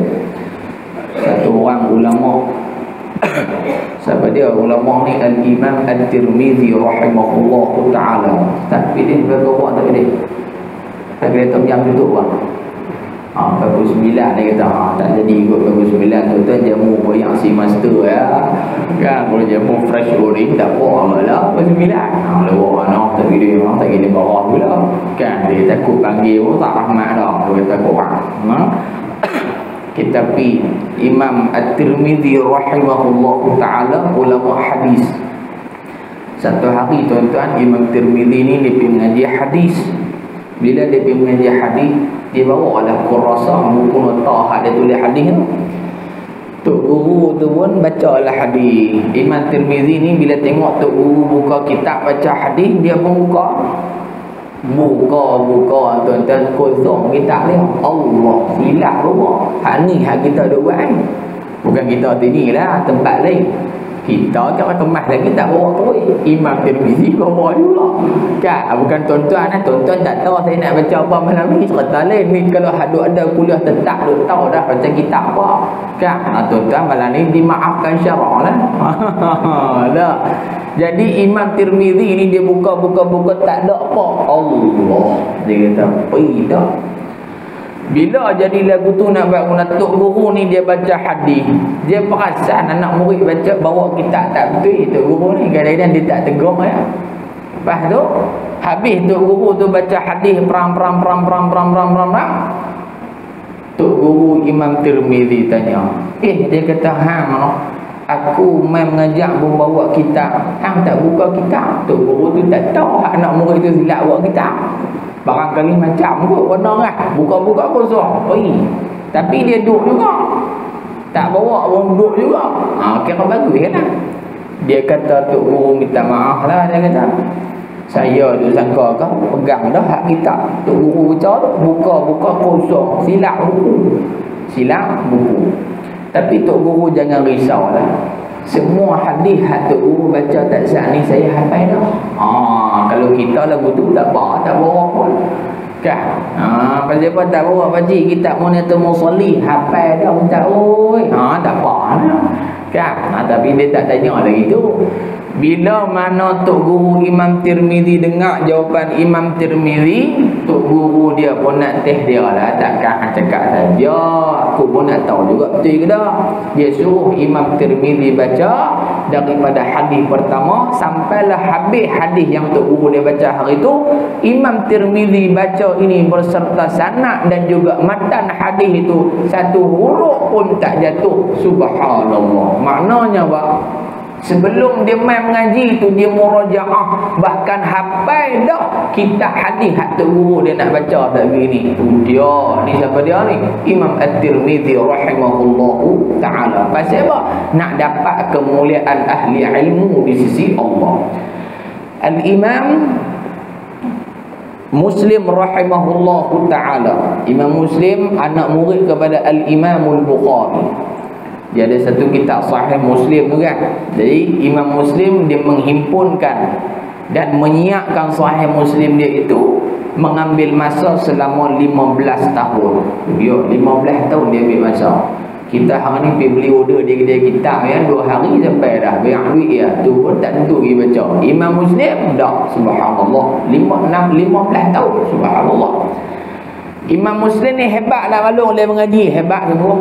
Satu orang ulama, siapa dia ulama ni? Al-Imam At-Tirmidzi rahimahullahu taala. Tapi dia berdoa tak dia. Tak kira tom jam duduk bang. Bagus 9 dia kata. Tak jadi ikut bagus 9 tu jamu yang si master ya. Kan kalau jamu fresh goreng tak apa lah bagus 9. Lewat anak tak gede memang tak gede bawah pula. Kan dia takut panggil pun tak rahmat dah. Dia kata korang. Kita pi Imam At-Tirmidzi rahimahullahu taala, ulama hadis. Satu hari tuan-tuan, Imam Tirmidzi ni dia pergi mengaji hadis. Bila dia pergi mengaji hadis, dia bawa lah kurasa buku nota dia tulis hadis tu. Tok guru tu pun baca lah hadis. Imam Tirmidzi ni bila tengok tok guru buka kitab baca hadis, dia pun buka tuan-tuan, kosong kitab dia. Allah silap rumah. Hak ni hak kita duk buat. Bukan kita sini lah, tempat lain. Kita kalau kemas lagi tak bawa terus. Imam Tirmidzi bawa juga. Kan? Bukan tuan-tuan lah. Tuan-tuan tak tahu saya nak baca apa malam ni. Cerita lain ni. Kalau ada kuliah tetap, duk tahu dah baca kitab apa. Kan? Tuan-tuan malam ni dimaafkan syarak lah. Dah. Jadi Imam Tirmidzi ni dia buka tak ada apa. Allah. Dia kata, pergi dah. Bila jadi lagu tu nak buat guna tok guru ni dia baca hadis, dia perasan anak murid baca bawa kitab tak betul. Tok guru ni kadang-kadang dia tak tegur ya. Lepas tu habis tok guru tu baca hadis perang. Tok guru Imam Tirmidzi tanya, dia kata hang aku main mengajak pun bawa kitab, hang tak buka kitab. Tok guru tu tak tahu anak murid tu silap bawa kitab. Barangkali macam kot benar lah. Buka-buka kosong pergi. Tapi dia duduk juga. Tak bawa orang duduk juga. Kira bagus kan lah. Dia kata tok guru minta maaf lah. Dia kata saya duk sangka kau pegang dah hak kitab. Tok guru baca tu buka-buka kosong. Silap buku. Tapi tok guru jangan risau lah. Semua hadis hak tok guru baca tak sah ni saya hafal dah. Kalau kita lagu tu tak bawa pun. Kan? Pasal apa tak bawa pakcik kitab Munatul Musalli hafal dah tak oi. Tak apa dah. Kan? Tapi dia tak tanya lagi tu. Bila mana tok guru Imam Tirmidzi dengar jawapan Imam Tirmidzi, tok guru dia pun nak teh dia lah. Takkan cakap saja. Aku pun nak tahu juga betul ke dah. Dia suruh Imam Tirmidzi baca daripada hadis pertama sampailah habis hadis yang tok guru dia baca hari itu. Imam Tirmidzi baca ini berserta sanad dan juga matan hadis itu, satu huruf pun tak jatuh. Subhanallah. Maknanya apa? Sebelum dia main mengaji tu dia murajaah, bahkan hafal dah kitab hadis hak tok guru dia nak baca tak gini. Dia ni siapa dia ni? Imam At-Tirmidzi rahimahullahu taala. Pasal apa? Nak dapat kemuliaan ahli ilmu di sisi Allah. Al-Imam Muslim rahimahullahu taala. Imam Muslim anak murid kepada Al-Imam Al-Bukhari. Dia ada satu kitab Sahih Muslim tu kan. Jadi Imam Muslim dia menghimpunkan dan menyiapkan Sahih Muslim dia itu mengambil masa selama 15 tahun. Dia 15 tahun dia ambil masa. Kita hari ni pergi beli order di kedai kitab ya, 2 hari sampai dah bayar duit ya. Tu pun tak tentu pergi baca. Imam Muslim dah subhanallah 15 tahun subhanallah. Imam Muslim ni hebat lah kalau dia mengaji, hebat semua.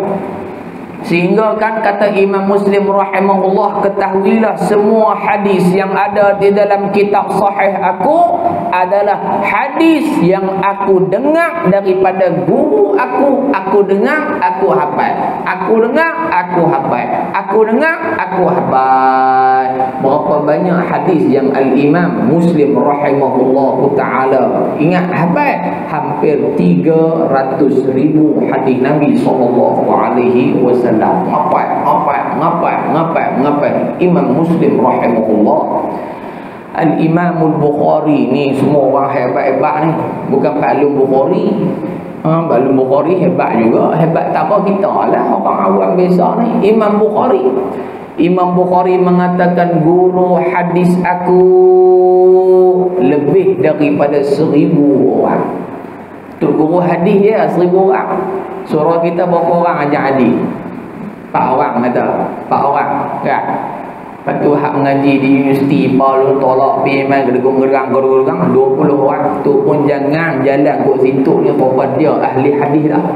Sehingga kan kata Imam Muslim rahimahullah, ketahuilah semua hadis yang ada di dalam kitab sahih aku adalah hadis yang aku dengar daripada guru aku dengar, aku hafal. Aku dengar, aku hafal. Aku dengar, aku hafal. Berapa banyak hadis yang Al-Imam Muslim rahimahullah ta'ala ingat hafal? Hampir 300,000 hadis Nabi SAW. Ngapai Imam Muslim rahimahullah. Al-Imamul Bukhari ni semua orang hebat-hebat ni. Bukan Pak Lum Bukhari. Pak Lum Bukhari hebat juga. Hebat tak apa kita lah, orang awam biasa ni. Imam Bukhari. Imam Bukhari mengatakan guru hadis aku lebih daripada 1000 orang. Tu guru hadis dia 1000 orang. Surah kita berapa orang ajar hadis? 4 orang kata. 4 orang kan. Lepas tu hak mengaji di universiti Palu tolak pergi main gerang 20 orang. Tu pun jangan jalan kot situ ni apa dia ahli hadis dah.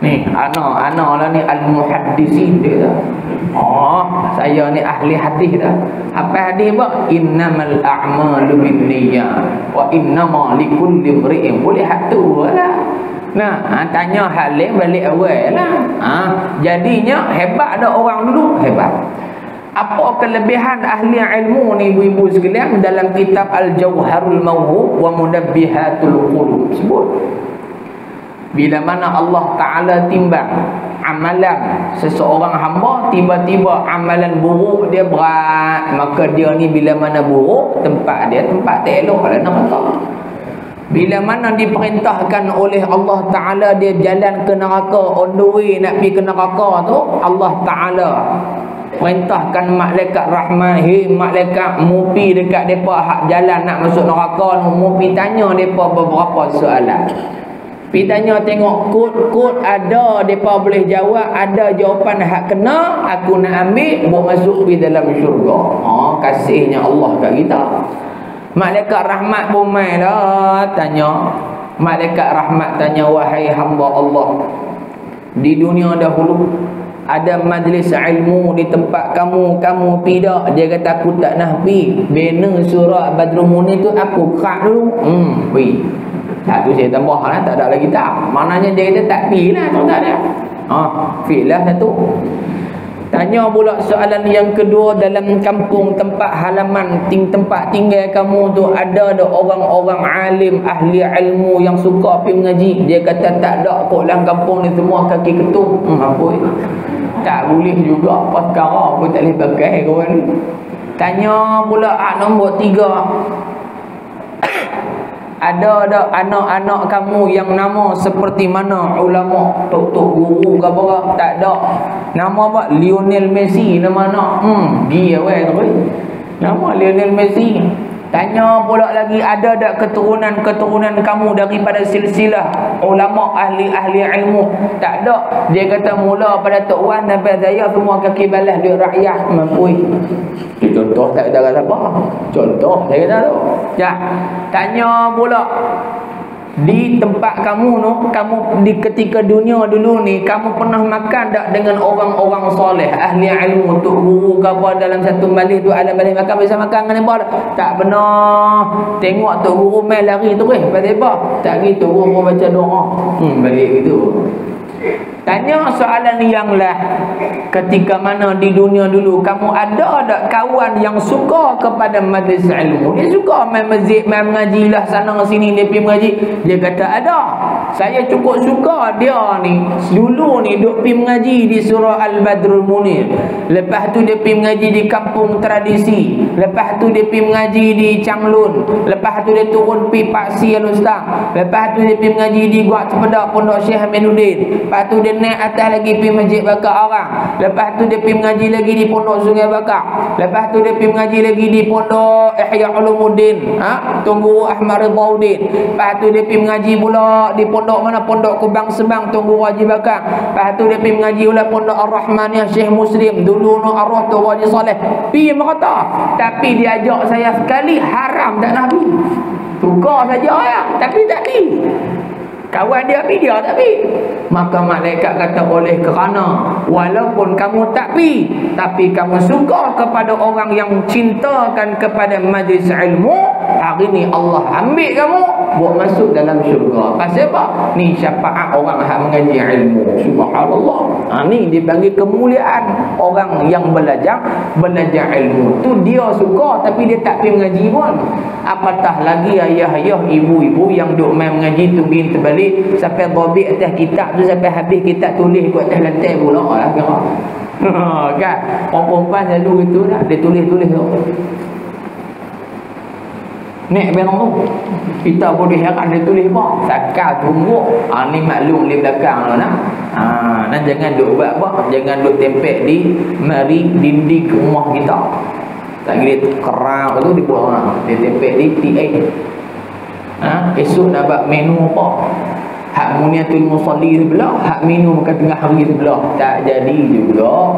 Ni anak lah ni al-muhaddisin dia dah. Saya ni ahli hadis dah. Apa hadis apa? Innamal a'malu binniyat wa innama likulli imri'in. Boleh hak tu lah. Nah, tanya halim balik awal lah. Jadinya hebat dah orang dulu, hebat. Apa kelebihan ahli ilmu ni ibu-ibu sekalian dalam kitab Al-Jawharul Mawhub wa Munabbihatul Qulub sebut. Bila mana Allah Ta'ala timbang amalan seseorang hamba, tiba-tiba amalan buruk dia berat, maka dia ni bila mana buruk, tempat dia tempat tak elok lah nak kata. Bila mana diperintahkan oleh Allah Ta'ala dia jalan ke neraka, on the way nak pergi ke neraka tu, Allah Ta'ala perintahkan malaikat rahmat, malaikat mupi dekat depa hak jalan nak masuk neraka tu, mupi tanya depa beberapa soalan. Pergi tanya tengok kod ada, mereka boleh jawab, ada jawapan hak kena, aku nak ambil buat masuk pergi dalam syurga. Kasihnya Allah kat kita. Malaikat rahmat pun main lah tanya. Malaikat rahmat tanya, wahai hamba Allah, di dunia dahulu ada majlis ilmu di tempat kamu pergi tak? Dia kata aku tak nak pergi. Bina surah Badrul Munir tu aku kerak dulu. Pergi. Tu saya tambah lah, tak ada lagi tak. Maknanya dia kata tak pergi lah, tak ada. Pergi lah satu. Tanya pula soalan yang kedua, dalam kampung tempat halaman tempat tinggal kamu tu ada orang-orang alim ahli ilmu yang suka pergi mengaji? Dia kata tak ada kot, dalam kampung ni semua kaki ketum. Apa tak boleh juga, apa sekarang pun tak boleh pakai kawan ni. Tanya pula nombor 3, ada anak-anak kamu yang nama seperti mana ulama, tok guru ke apa? Tak ada. Nama apa? Lionel Messi nama anak. Dia weh tu. Nama Lionel Messi. Tanya pula lagi, ada tak keturunan kamu daripada silsilah ulama ahli ilmu? Tak ada. Dia kata mula pada Tok Wan sampai saya semua kaki balas duit rakyat. Mampui. Contoh tak ada apa. Contoh saya kata tu. Ya. Tanya pula, di tempat kamu tu, kamu di ketika dunia dulu ni, kamu pernah makan tak dengan orang-orang soleh ahli ilmu, tok guru ke apa dalam satu majlis tu, ada majlis makan bisa makan dengan apa? Tak pernah. Tengok tok guru main lari terus pasal apa? Tak gitu guru baca doa. Balik gitu. Tanya soalan yang lah, ketika mana di dunia dulu kamu ada tak kawan yang suka kepada majlis ilmu? Dia suka main masjid, main mengaji lah sana sini, dia pergi mengaji. Dia kata ada. Saya cukup suka dia ni. Dulu ni duk pergi mengaji di surah Al-Badrul Munir. Lepas tu dia pergi mengaji di kampung tradisi. Lepas tu dia pergi mengaji di Changlun. Lepas tu dia turun pergi Paksi Al-Ustaz. Lepas tu dia pergi mengaji di Guak Cepedak Pondok Syekh Hamiduddin. Lepas tu dia naik atas lagi pergi Masjid Bakar Orang. Lepas tu dia pergi mengaji lagi di Pondok Sungai Bakar. Lepas tu dia pergi mengaji lagi di Pondok Ihya Ulumuddin, Tunggu Ahmad Ridauddin. Lepas tu dia pergi mengaji pula di pondok mana? Pondok Kubang Sebang, Tunggu Haji Bakar. Lepas tu dia pergi mengaji pula Pondok Ar-Rahmaniyah Syekh Muslim, dulu nu arwah tu Haji Saleh. Pergi merata. Tapi dia ajak saya sekali, haram tak nak pergi. Tukar saja ya, tapi tak pergi. Kawan dia pergi, dia tak pergi. Maka malaikat kata, oleh kerana walaupun kamu tak pergi, tapi kamu suka kepada orang yang cintakan kepada majlis ilmu, hari ni Allah ambil kamu buat masuk dalam syurga. Pasal apa? Ni syafaat orang yang mengaji ilmu. Subhanallah. Ni dipanggil kemuliaan orang yang belajar ilmu. Tu dia suka tapi dia tak pergi mengaji pun. Apatah lagi ayah-ayah, ibu-ibu yang duk main mengaji tungguin terbalik sampai dobik atas kitab tu, sampai habis kitab tulis kat atas lantai pula lah kira. Kan? Perempuan selalu gitu dah, dia tulis tu. Nek barang tu. Kita boleh heran dia tulis apa? Sakal tungguk. Ni maklum di belakang lah nak. Nah jangan duk buat apa? Jangan duk tempel di mari dinding rumah kita. Tak kira kerang tu dibuang. Dia tempel di TA. Esok nak buat menu apa? Hak muniatul musalli sebelah, hak minum kat tengah hari sebelah. Tak jadi juga.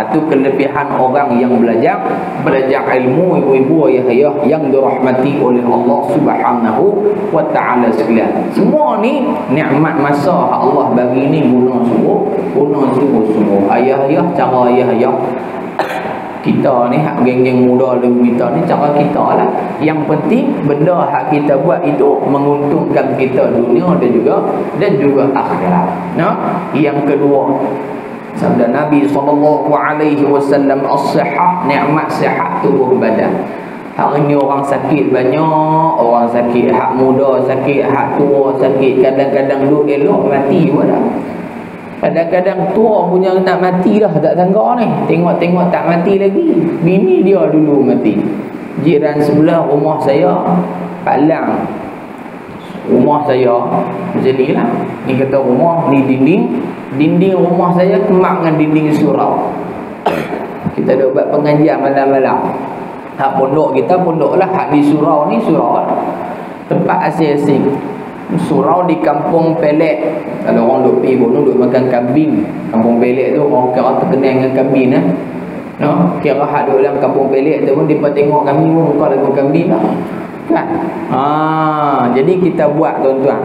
Itu kelebihan orang yang belajar ilmu, ibu-ibu ayah-ayah yang dirahmati oleh Allah Subhanahu wa taala sekalian. Semua ni nikmat masa hak Allah bagi ni guna sungguh. Ayah-ayah, cara ayah-ayah kita ni hak geng-geng muda lebih kita ni cara kita lah. Yang penting benda hak kita buat itu menguntungkan kita dunia dan juga akhirat. Yang kedua, sabda Nabi SAW, as-sihah, nikmat sihat tubuh badan. Hari ni orang sakit banyak, orang sakit hak muda sakit, hak tua sakit, kadang-kadang duk elok mati pun dah. Kadang-kadang tua punya nak mati dah tak sangka ni. Tengok-tengok tak mati lagi. Bini dia dulu mati. Jiran sebelah rumah saya palang. Rumah saya macam ni lah. Ni kata rumah, ni dinding rumah saya kemak dengan dinding surau. Kita duk buat pengajian malam-malam. Hak pondok kita pondok lah. Hak di surau ni surau lah. Tempat asing-asing. Surau di Kampung Pelek. Kalau orang duk pergi gunung duk makan kambing. Kampung Pelek tu orang kira terkenal dengan kambing lah. Kira hak duk dalam Kampung Pelek tu pun dia tengok kami pun muka lagu kambing lah. Kan? Jadi kita buat tuan-tuan.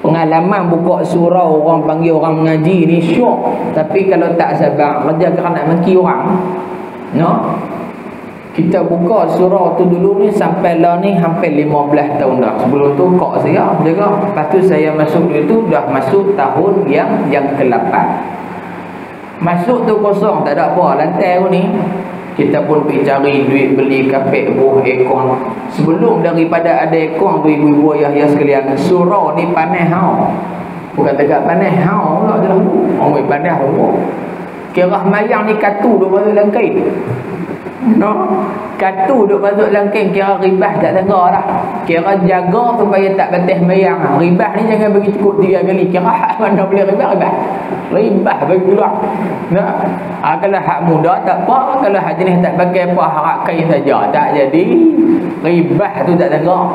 Pengalaman buka surau orang panggil orang mengaji ni syok. Tapi kalau tak sabar kerja kerana nak maki orang. Kita buka surau tu dulu ni sampai lah ni hampir 15 tahun dah. Sebelum tu kok saya jaga. Lepas tu saya masuk tu dah masuk tahun yang ke-8. Masuk tu kosong, tak ada apa. Lantai tu ni kita pun pergi cari duit beli kapek buah aircon. Sebelum daripada ada aircon tu ibu-ibu ayah-ayah sekalian, surau ni panas hau. Bukan tegak panas hau pula je lah. Orang panas tu. Kira mayang ni katu duk masuk dalam kain. Katu duk masuk dalam kain, kira ribah tak tengah dah. Kira jaga supaya tak batas mayang. Ribah ni jangan bagi cukup 3 kali. Kira hak mana boleh ribah ribah bagi keluar. Kalau hak muda tak apa. Kalau hak jenis tak pakai apa, harap kain saja, tak jadi ribah tu tak tengah.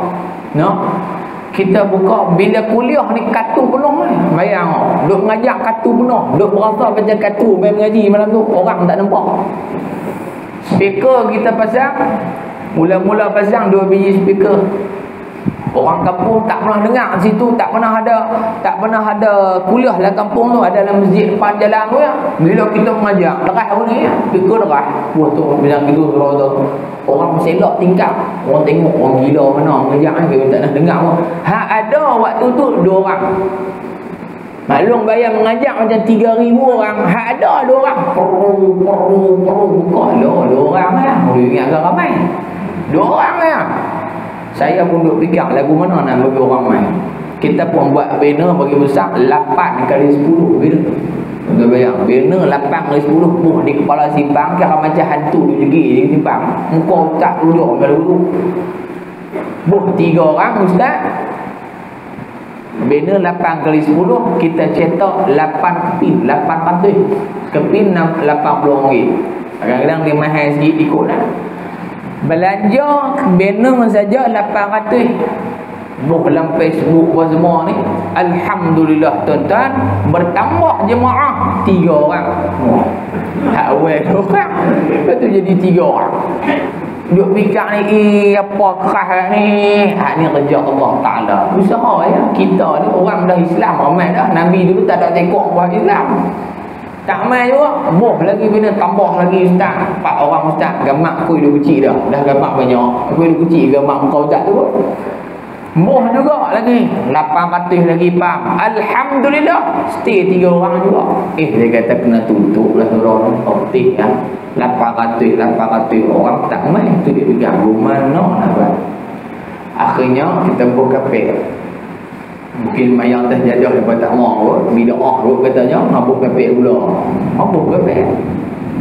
Kita buka bila kuliah ni katu penuh ni. Bayang duk ngajak katu penuh. Duk berasa macam katu main mengaji malam tu. Orang tak nampak. Speaker kita pasang. Mula-mula pasang 2 biji speaker. Orang kampung tak pernah dengar situ, tak pernah ada kuliah dalam kampung tu, ada dalam masjid depan jalan tu ya. Bila kita mengajar derah ni ya, speaker derah. Wah tu bilang gitu surau tu. Orang selok tingkap. Orang tengok orang gila mana mengajar ni, kita tak nak dengar pun. Ada waktu tu 2 orang. Maklum bayar mengajar macam 3,000 orang. Ada 2 orang. Buka lah 2 orang lah. Boleh ingat kan ramai. 2 orang lah. Saya pun duk fikir lagu mana nak bagi orang main. Kita pun buat banner bagi besar 8 kali 10 banner. Kita bayang banner 8 kali 10 buh di kepala simpang, kira macam hantu duk jegi di simpang. Muka otak duduk kalau tu. Buh 3 orang ustaz. Banner 8 kali 10 kita cetak 8 kepin, 800. Kepin RM80. Kadang-kadang dia mahal sikit ikut lah. Belanja banner saja 800. Buh dalam Facebook pun semua ni. Alhamdulillah tuan-tuan, bertambah jemaah 3 orang. Hak awal 2 orang. Lepas tu jadi 3 orang. Duk fikir ni, apa kerah ni? Hak ni kerja Allah Ta'ala. Usaha ya. Kita ni orang dah Islam ramai dah. Nabi dulu tak ada tekok buat Islam. Tak main juga. Boh lagi bina tambah lagi ustaz. 4 orang ustaz. Gamak kuih dah kecil dah. Dah gamak banyak. Kuih dah kecil gamak muka ustaz tu. Boh juga lagi. 800 lagi faham. Alhamdulillah. Stay 3 orang juga. Dia kata kena tutup lah surau ni. Optik ya. 800 orang tak main. Tu dia fikir mana nak buat. Akhirnya kita buka kapek. Mungkin mayang terjadah lepas tak mau bida'ah kot katanya, mabuk kapek pula. Mabuk kapek.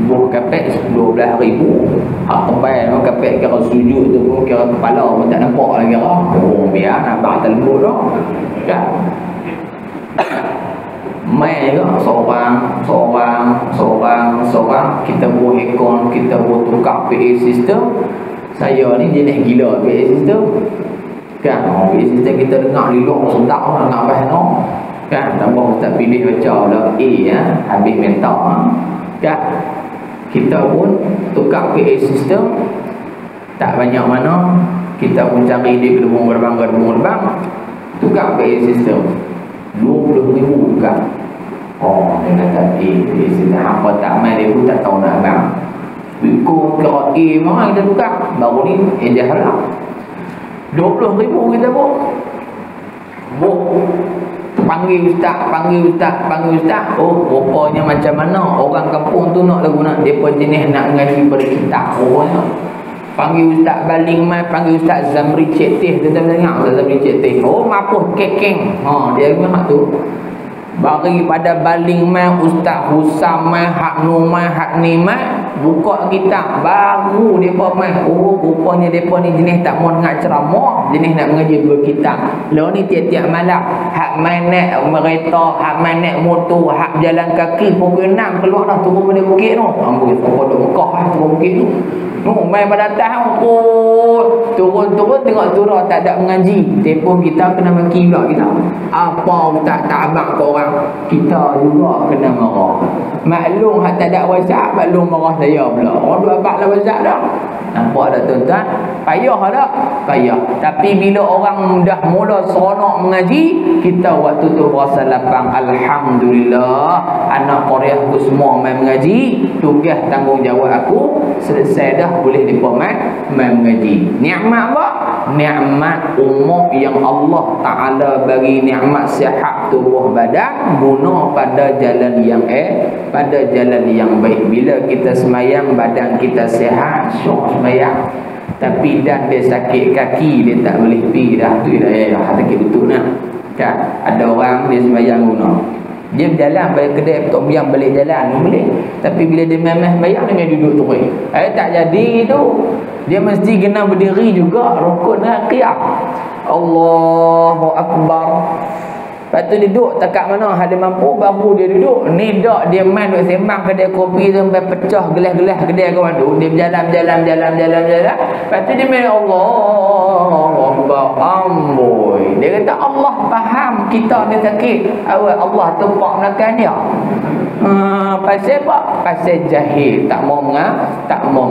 buh kapek 12,000. Hak tebal memang kapek kira sujud tu pun kira kepala pun tak nampak lagi kira. Oh biar nak batal lembut dah. Kan? Mai ke seorang kita buat ekon, kita buat tukar PA system. Saya ni jenis gila PA system. Kan? PA system kita dengar lilok sedap lah nak bahas no. Kan? Tambah Ustaz pilih baca lah A ya, habis mental. Kan? Kita pun tukar PA system tak banyak mana, kita pun cari di gedung gerbang tukar PA system 20,000 kan. Oh dia kata PA system apa tak main, dia pun tak tahu nak abang Wiko kira A mana kita tukar baru ni ejah lah 20,000 kita pun panggil ustaz. Oh rupanya macam mana orang kampung tu nak lagu nak depa jenis nak ngaji pada kita. Rupanya panggil ustaz baling mai, panggil ustaz Zamri Cik Teh. Tuan-tuan dengar ustaz Zamri Cik Teh. Oh mapuh kekeng. Dia memang tu bagi pada baling mai ustaz Husam mai, hak nu mai, hak ni mai, buka kitab baru depa mai. Oh rupanya depa ni jenis tak mau nak ceramah, jenis nak mengaji berkitab. Lo ni tiap-tiap malam hak main naik kereta, hak main naik motor, hak jalan kaki pukul 6 keluar dah turun pada bukit tu. Amboi pokok duk Mekah turun bukit tu. Main pada atas turun tengok turun tak ada mengaji. Tempoh kita kena maki pula kita. Apa ustaz tak abang ke orang? Kita juga kena marah. Maklum hak tak ada WhatsApp, maklum marah saya pula. Orang duk abang lah WhatsApp dah. Nampak tak tuan-tuan? Payah tak? Payah. Tapi bila orang dah mula seronok mengaji, kita waktu tu rasa lapang. Alhamdulillah, anak Korea aku semua main mengaji. Tugas tanggungjawab aku selesai dah, boleh depa main mengaji. Nikmat apa? Nikmat umur yang Allah Taala bagi, nikmat sihat tubuh badan, guna pada jalan yang pada jalan yang baik. Bila kita semayang badan kita sihat, syok semayang. Tapi dah dia sakit kaki, dia tak boleh pergi dah. Tu dah sakit betul nak. Kan? Ada orang dia semayang guna, dia berjalan balik kedai Tok Biang balik jalan boleh. Tapi bila dia memang bayang, dia duduk terus. Tak jadi tu. Dia mesti kena berdiri juga, rukun dan qiyam. Allahu Akbar. Lepas tu dia duduk tak kat mana ada mampu baru dia duduk. Ni dak dia main duk sembang kedai kopi tu sampai pecah gelas-gelas kedai kawan tu. Dia berjalan. Lepas tu dia main Allahu Akbar. Amboi. Dia kata Allah faham kita ni sakit. Allah tumpak belakang dia. Pasal apa? Pasal jahil, tak mau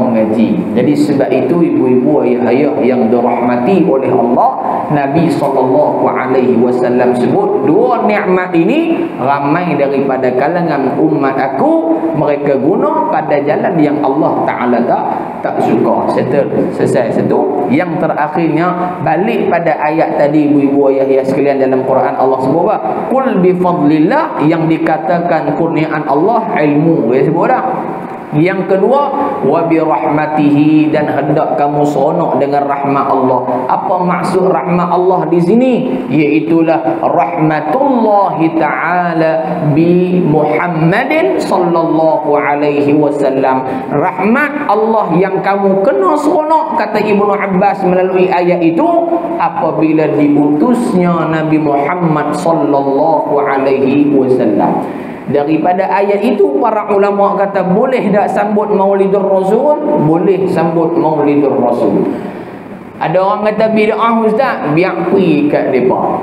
mengaji. Jadi sebab itu ibu-ibu ayah-ayah yang dirahmati oleh Allah, Nabi SAW sebut dua nikmat ini ramai daripada kalangan umat aku mereka guna pada jalan yang Allah Taala tak suka. Selesai satu. Yang terakhirnya balik pada ayat tadi ibu-ibu ayah-ayah sekalian, dalam Quran Allah sebut apa? Qul bi fadlillah, yang dikatakan kurniaan Allah ilmu, dia sebut dah. Yang kedua, wa bi rahmatihi, dan hendak kamu seronok dengan rahmat Allah. Apa maksud rahmat Allah di sini? Iaitulah rahmatullahi taala bi Muhammadin sallallahu alaihi wasallam. Rahmat Allah yang kamu kena seronok, kata Ibnu Abbas melalui ayat itu, apabila diutusnya Nabi Muhammad sallallahu alaihi wasallam. Daripada ayat itu para ulama kata boleh tak sambut Maulidur Rasul? Boleh sambut Maulidur Rasul. Ada orang kata bid'ah ustaz, biar pergi kat depa.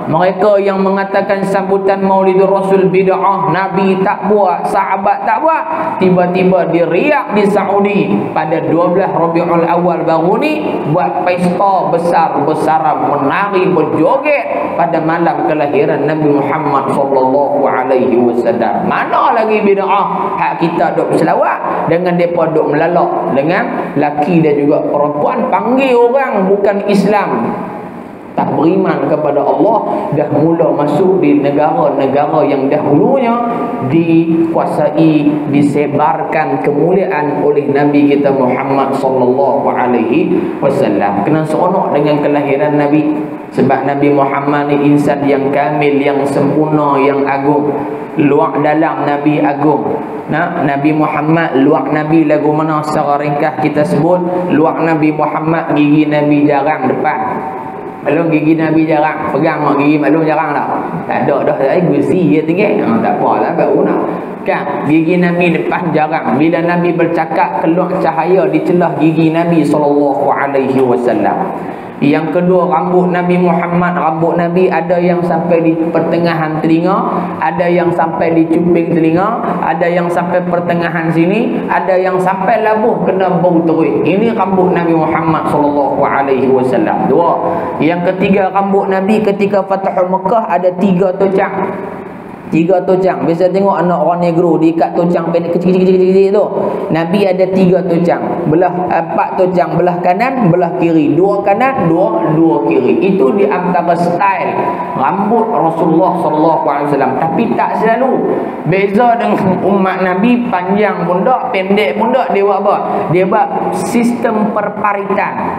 Mereka yang mengatakan sambutan Maulidur Rasul bid'ah, Nabi tak buat, sahabat tak buat, tiba-tiba diriak di Saudi pada 12 Rabiul Awal baru ni buat pesta besar-besaran, menari berjoget pada malam kelahiran Nabi Muhammad sallallahu alaihi wasallam. Mana lagi bid'ah? Hak kita duk selawat dengan depa duk melalak dengan laki dan juga perempuan, panggil orang bukan Islam. tak beriman kepada Allah, dah mula masuk di negara-negara yang dahulunya dikuasai, disebarkan kemuliaan oleh Nabi kita Muhammad sallallahu alaihi wasallam. Kena seronok dengan kelahiran Nabi, sebab Nabi Muhammad ni insan yang kamil, yang sempurna, yang agung. Luak dalam Nabi agung. Nah, Nabi Muhammad, luak Nabi lagu mana secara ringkas kita sebut, luak Nabi Muhammad, gigi Nabi jarang depan. Maklum gigi Nabi jarang, pegang mak gigi maklum jarang tak? Tak ada dah, gusi dia tinggi. Tak apalah, baru nak. Kan, gigi Nabi depan jarang. Bila Nabi bercakap, keluar cahaya di celah gigi Nabi sallallahu alaihi wasallam. Yang kedua, rambut Nabi Muhammad, rambut Nabi ada yang sampai di pertengahan telinga, ada yang sampai di cuping telinga, ada yang sampai pertengahan sini, ada yang sampai labuh kena bau terus. Ini rambut Nabi Muhammad sallallahu alaihi wasallam. Dua. Yang ketiga, rambut Nabi ketika Fathul Mekah ada 3 tocang. 3 tocang. Biasa tengok anak orang negro diikat tocang pendek kecil-kecil tu. Nabi ada 3 tocang. Belah 4 tocang, belah kanan, belah kiri. 2 kanan, 2 kiri. Itu di antara style rambut Rasulullah sallallahu alaihi wasallam. Tapi tak selalu. Beza dengan umat Nabi, panjang pun tak, pendek pun tak, dia buat apa? Dia buat sistem perparitan.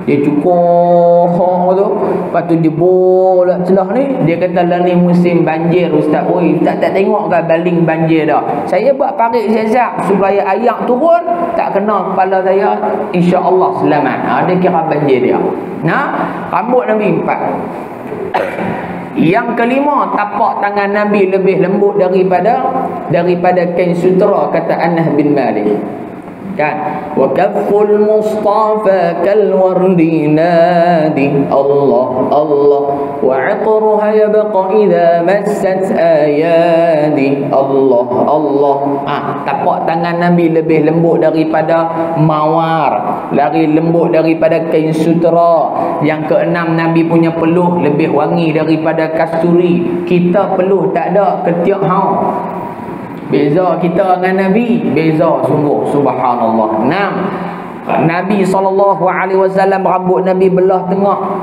Dia cukup tu, lepas tu dia bola celah ni. Dia kata lah ni musim banjir ustaz. Oi, tak tengok ke baling banjir dah. Saya buat parit siap-siap supaya air turun tak kena kepala saya, insya-Allah selamat. Dia kira banjir dia. Nah, rambut Nabi 4. Yang kelima, tapak tangan Nabi lebih lembut daripada kain sutera, kata Anas bin Malik. Kan, wa kafful mustafa kal wardi nadi Allah Allah wa 'atruha yabqa idza massat ayadi Allah Allah. Tapak tangan Nabi lebih lembut daripada mawar, lagi lembut daripada kain sutera. Yang keenam, Nabi punya peluh lebih wangi daripada kasturi. Kita peluh tak ada ketiak hau. Beza kita dengan Nabi, beza sungguh, subhanallah. 6. Nabi SAW rambut Nabi belah tengah.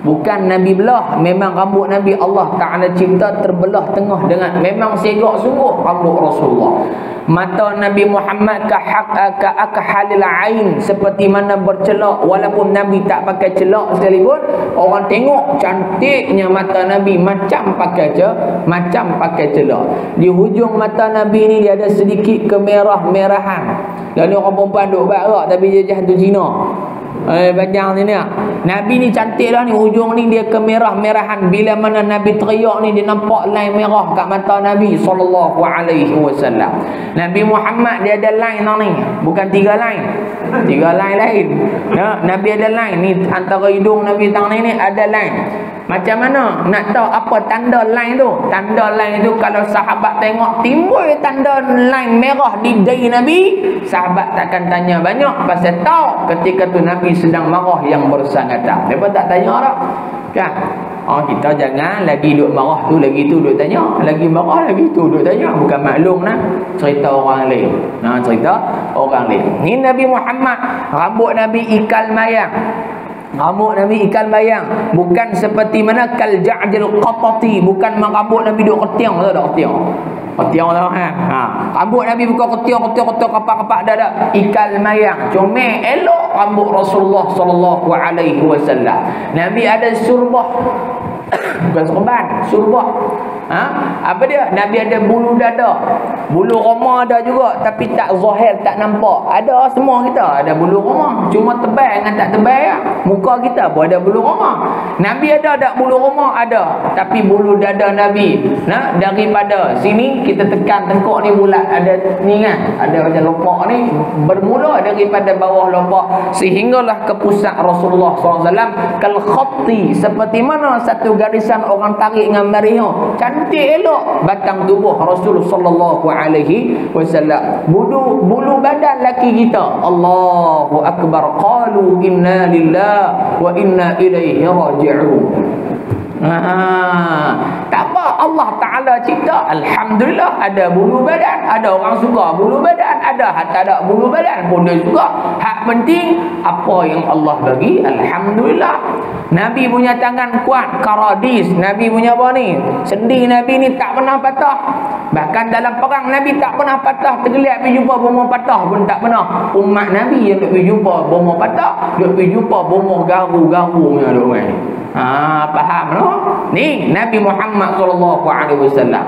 Bukan Nabi belah, memang rambut Nabi Allah Ta'ala cipta terbelah tengah dengan, memang segak sungguh rambut Rasulullah. Mata Nabi Muhammad halil ain, seperti mana bercelak. Walaupun Nabi tak pakai celak sekalipun, orang tengok cantiknya mata Nabi macam pakai celak. Di hujung mata Nabi ni dia ada sedikit kemerah-merahan. Dan orang perempuan duk barak tapi dia hantu Cina. Panjang ni. Nabi ni cantik dah ni, hujung ni dia kemerah-merahan. Bila mana Nabi teriak ni, dia nampak line merah kat mata Nabi sallallahu alaihi wasallam. Nabi Muhammad dia ada line tang ni, bukan 3 line. 3 line lain. Nabi ada line ni, antara hidung Nabi tang ni ada line. Macam mana nak tahu apa tanda line tu? Tanda line tu kalau sahabat tengok timbul tanda line merah di dahi Nabi, sahabat takkan tanya banyak, pasal tahu ketika tu Nabi sedang marah yang bersangatan. Mereka tak tanya dah. Kan? Kita jangan lagi duk marah tu, lagi tu duk tanya, lagi marah lagi tu duk tanya. Bukan maklum nah, cerita orang lain. Cerita orang lain. Ni Nabi Muhammad, rambut Nabi ikal mayang. Rambut Nabi ikan bayang, bukan seperti mana kal ja'dil qatati, bukan rambut Nabi duk ketiang tu, dak ketiang. Ketiang tu rambut Nabi bukan ketiang kapak-kapak dah. Ikan mayang, comel elok rambut Rasulullah sallallahu alaihi wasallam. Nabi ada surbah. Bukan serban, surbah. Apa dia? Nabi ada bulu dada. Bulu roma ada juga, tapi tak zahir, tak nampak. Ada semua kita ada bulu roma, cuma tebal dengan tak tebal ya. Muka kita pun ada bulu roma. Nabi ada tak bulu roma? Ada. Tapi bulu dada Nabi, daripada sini kita tekan tengkuk ni bulat, ada ni kan, ada macam lopak ni, bermula daripada bawah lopak sehinggalah ke pusat Rasulullah SAW. Kal khatti, seperti mana satu garisan orang tarik dengan mariho. Cantik elok batang tubuh Rasul sallallahu alaihi wasallam. Bulu badan laki kita, Allahu akbar, qalu inna lillahi wa inna ilaihi raji'un. Tak apa Allah Ta'ala cipta, alhamdulillah, ada bulu badan. Ada orang suka bulu badan, ada tak ada bulu badan pun dia suka. Hak penting apa yang Allah bagi, alhamdulillah. Nabi punya tangan kuat, karadis. Nabi punya apa ni? Sendi Nabi ni tak pernah patah. Bahkan dalam perang Nabi tak pernah patah. Tergeliat pergi jumpa bomo patah pun tak pernah. Umat Nabi yang duk pergi jumpa bomo patah, duk pergi jumpa bomo garu-garu punya duk main. Faham no? Ni Nabi Muhammad sallallahu alaihi wasallam.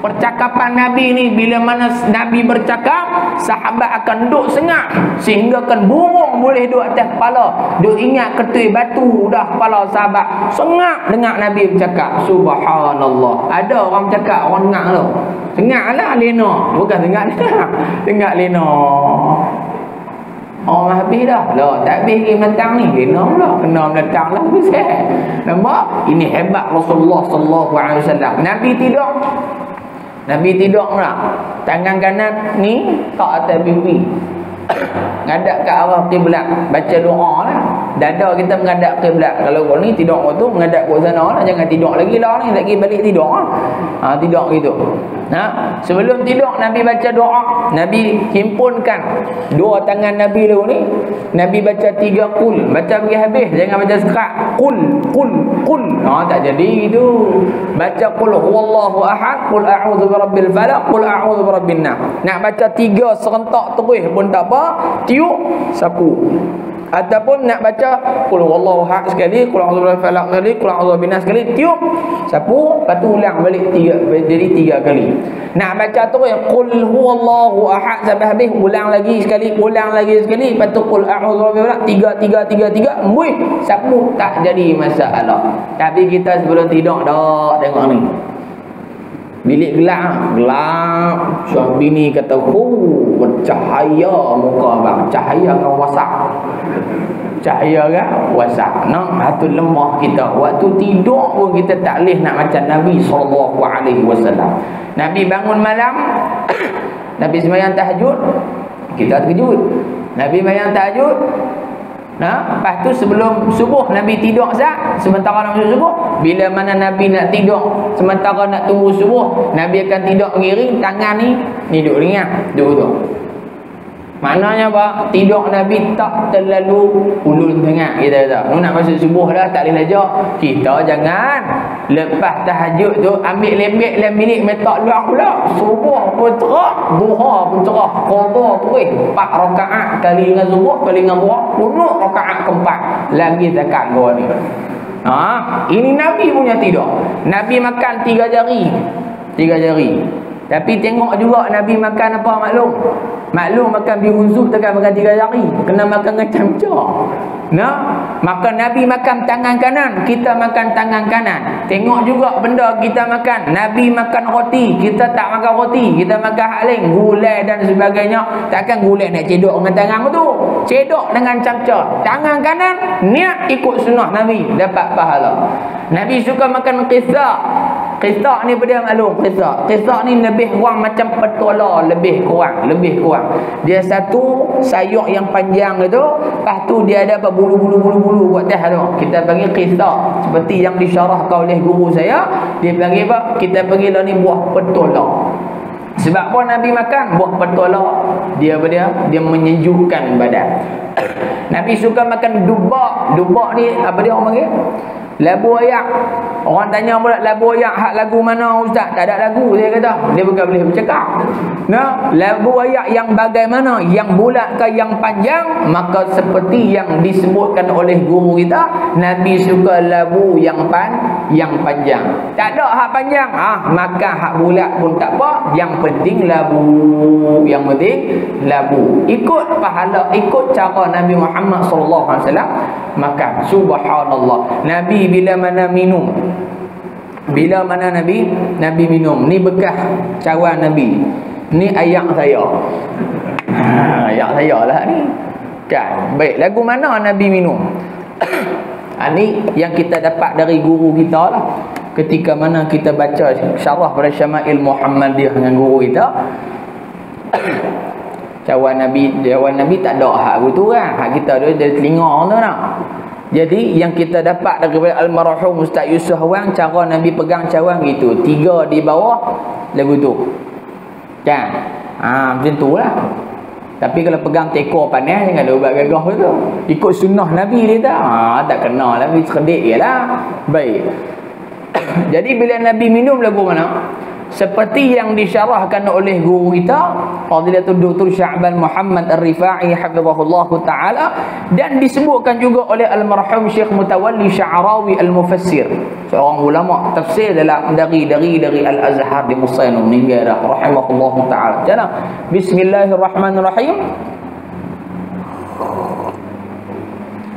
Percakapan Nabi ni, bila mana Nabi bercakap, sahabat akan duduk sengak sehingga kan burung boleh duduk atas kepala. Duk ingat ketui batu dah kepala sahabat. Sengak dengar Nabi bercakap. Subhanallah. Ada orang bercakap, orang dengar tu. Sengaklah lena. Bukan sengak lena. Sengak lena. Oh, habis dah. Lah, tak habis lagi menentang ni. Lena pula. Kena menentang lah. Nampak? Ini hebat Rasulullah sallallahu alaihi wasallam. Nabi tidur. Nabi tidur pula. Tangan kanan ni tak atas pipi. Ngadap ke arah kiblat, baca doa lah. Dada kita menghadap kiblat. Kalau kau ni tidur tu menghadap ke sana lah, jangan tidur lagi lah ni, lagi balik tidur lah. Tidur gitu. Sebelum tidur Nabi baca doa. Nabi himpunkan dua tangan Nabi dulu ni. Nabi baca 3 qul. Baca pergi habis, jangan baca sekat. Qul. Tak jadi gitu. Baca qul huwallahu ahad, qul a'udzu birabbil falaq, qul a'udzu birabbin nas. Nak baca 3 serentak terus pun tak apa, tiup sapu. Ataupun nak baca qul huwallahu ahad sekali, qul a'udzu birabbil falaq sekali, qul a'udzu birabbin nas sekali, tiup sapu, lepas tu ulang balik 3, jadi 3 kali. Nak baca tu qul huwallahu ahad sampai habis, ulang lagi sekali, lepas tu qul a'udzu birabbil falaq, 3 muih sapu, tak jadi masalah. Tapi kita sebelum tidur dah tengok ni. Bilik gelap. Suami ni kata, bercahaya muka bang. Cahaya kan wasak. Cahaya kan wasak. Hatu lemah kita. Waktu tidur pun kita tak boleh nak macam Nabi SAW. Nabi bangun malam, Nabi sembahyang tahajud, kita terkejut. Nabi sembahyang tahajud. Lepas tu sebelum subuh Nabi tidur sah. Sementara nak masuk subuh, bila mana Nabi nak tidur, sementara nak tunggu subuh, Nabi akan tidur mengiring. Tangan ni duduk ringan, duduk tu. Maknanya apa? Tidur Nabi tak terlalu ulun sangat. Kita kata nak masuk subuh dah, tak boleh lajak. Kita jangan lepas tahajud tu ambil lembek dalam bilik, metak luar pula. Subuh pun cerah, duha pun cerah, qadha terus 4 rakaat kali dengan subuh, kali dengan duha, 10 rakaat keempat. Lagi zakat gua ni. Ini Nabi punya tidur. Nabi makan 3 jari. 3 jari. Tapi tengok juga Nabi makan apa, maklum makan bihun sup takkan makan 3 jari, kena makan dengan camca. Maka Nabi makan tangan kanan, kita makan tangan kanan. Tengok juga benda kita makan. Nabi makan roti, kita tak makan roti, kita makan hal lain, gulai dan sebagainya. Takkan gulai nak cedok dengan tangan tu, cedok dengan camca. Tangan kanan, niat ikut sunnah Nabi, dapat pahala. Nabi suka makan qisa. Qisa ni pada maklum, qisa ni lebih kurang macam petola, lebih kurang. Dia satu sayur yang panjang itu, lepas tu dia ada apa bulu-bulu buat atas tu. Kita panggil qisa. Seperti yang disyarahkan oleh guru saya, dia panggil apa? Kita panggil ni buah petola. Sebab apa Nabi makan buah petola? Dia menyejukkan badan. Nabi suka makan dubak. Dubak ni apa dia orang panggil? Labu ayak. Orang tanya pula labu ayak hak lagu mana ustaz? Tak ada lagu, saya kata. Dia bukan boleh bercakap. Labu ayak yang bagaimana? Yang bulat ke yang panjang? Maka seperti yang disebutkan oleh guru kita, Nabi suka labu yang panjang. Tak ada hak panjang, makan hak bulat pun tak apa. Yang penting labu. Ikut pahala, ikut cara Nabi Muhammad SAW makan. Subhanallah. Nabi bila mana minum, Nabi minum. Ni bekas cawan Nabi. Ni ayak saya. Ayak saya lah ni. Kan. Baik, lagu mana Nabi minum? Ni yang kita dapat dari guru kita lah. Ketika mana kita baca syarah pada Syama'il Muhammadiyah dengan guru kita, cawan Nabi tak ada hak gitu kan. Hak kita dia dari telinga tu nak. Jadi yang kita dapat daripada almarhum Ustaz Yusof Wang, cara Nabi pegang cawan gitu, 3 di bawah lagu tu. Kan? Macam tu lah. Tapi kalau pegang tekor panas, jangan ada ubat gagah tu. Ikut sunnah Nabi dia tak? Tak kena lah, sekedik je lah. Baik. Jadi bila Nabi minum lagu mana? Seperti yang disyarahkan oleh guru kita Fadilatul Dr. Sya'ban Muhammad Ar-Rifa'i hafizahullah taala, dan disebutkan juga oleh almarhum Syekh Mutawalli Sya'rawi Al-Mufassir, seorang ulama tafsir dari Al-Azhar di Mesir, meninggal dah rahimahullah taala. Jadi bismillahirrahmanirrahim.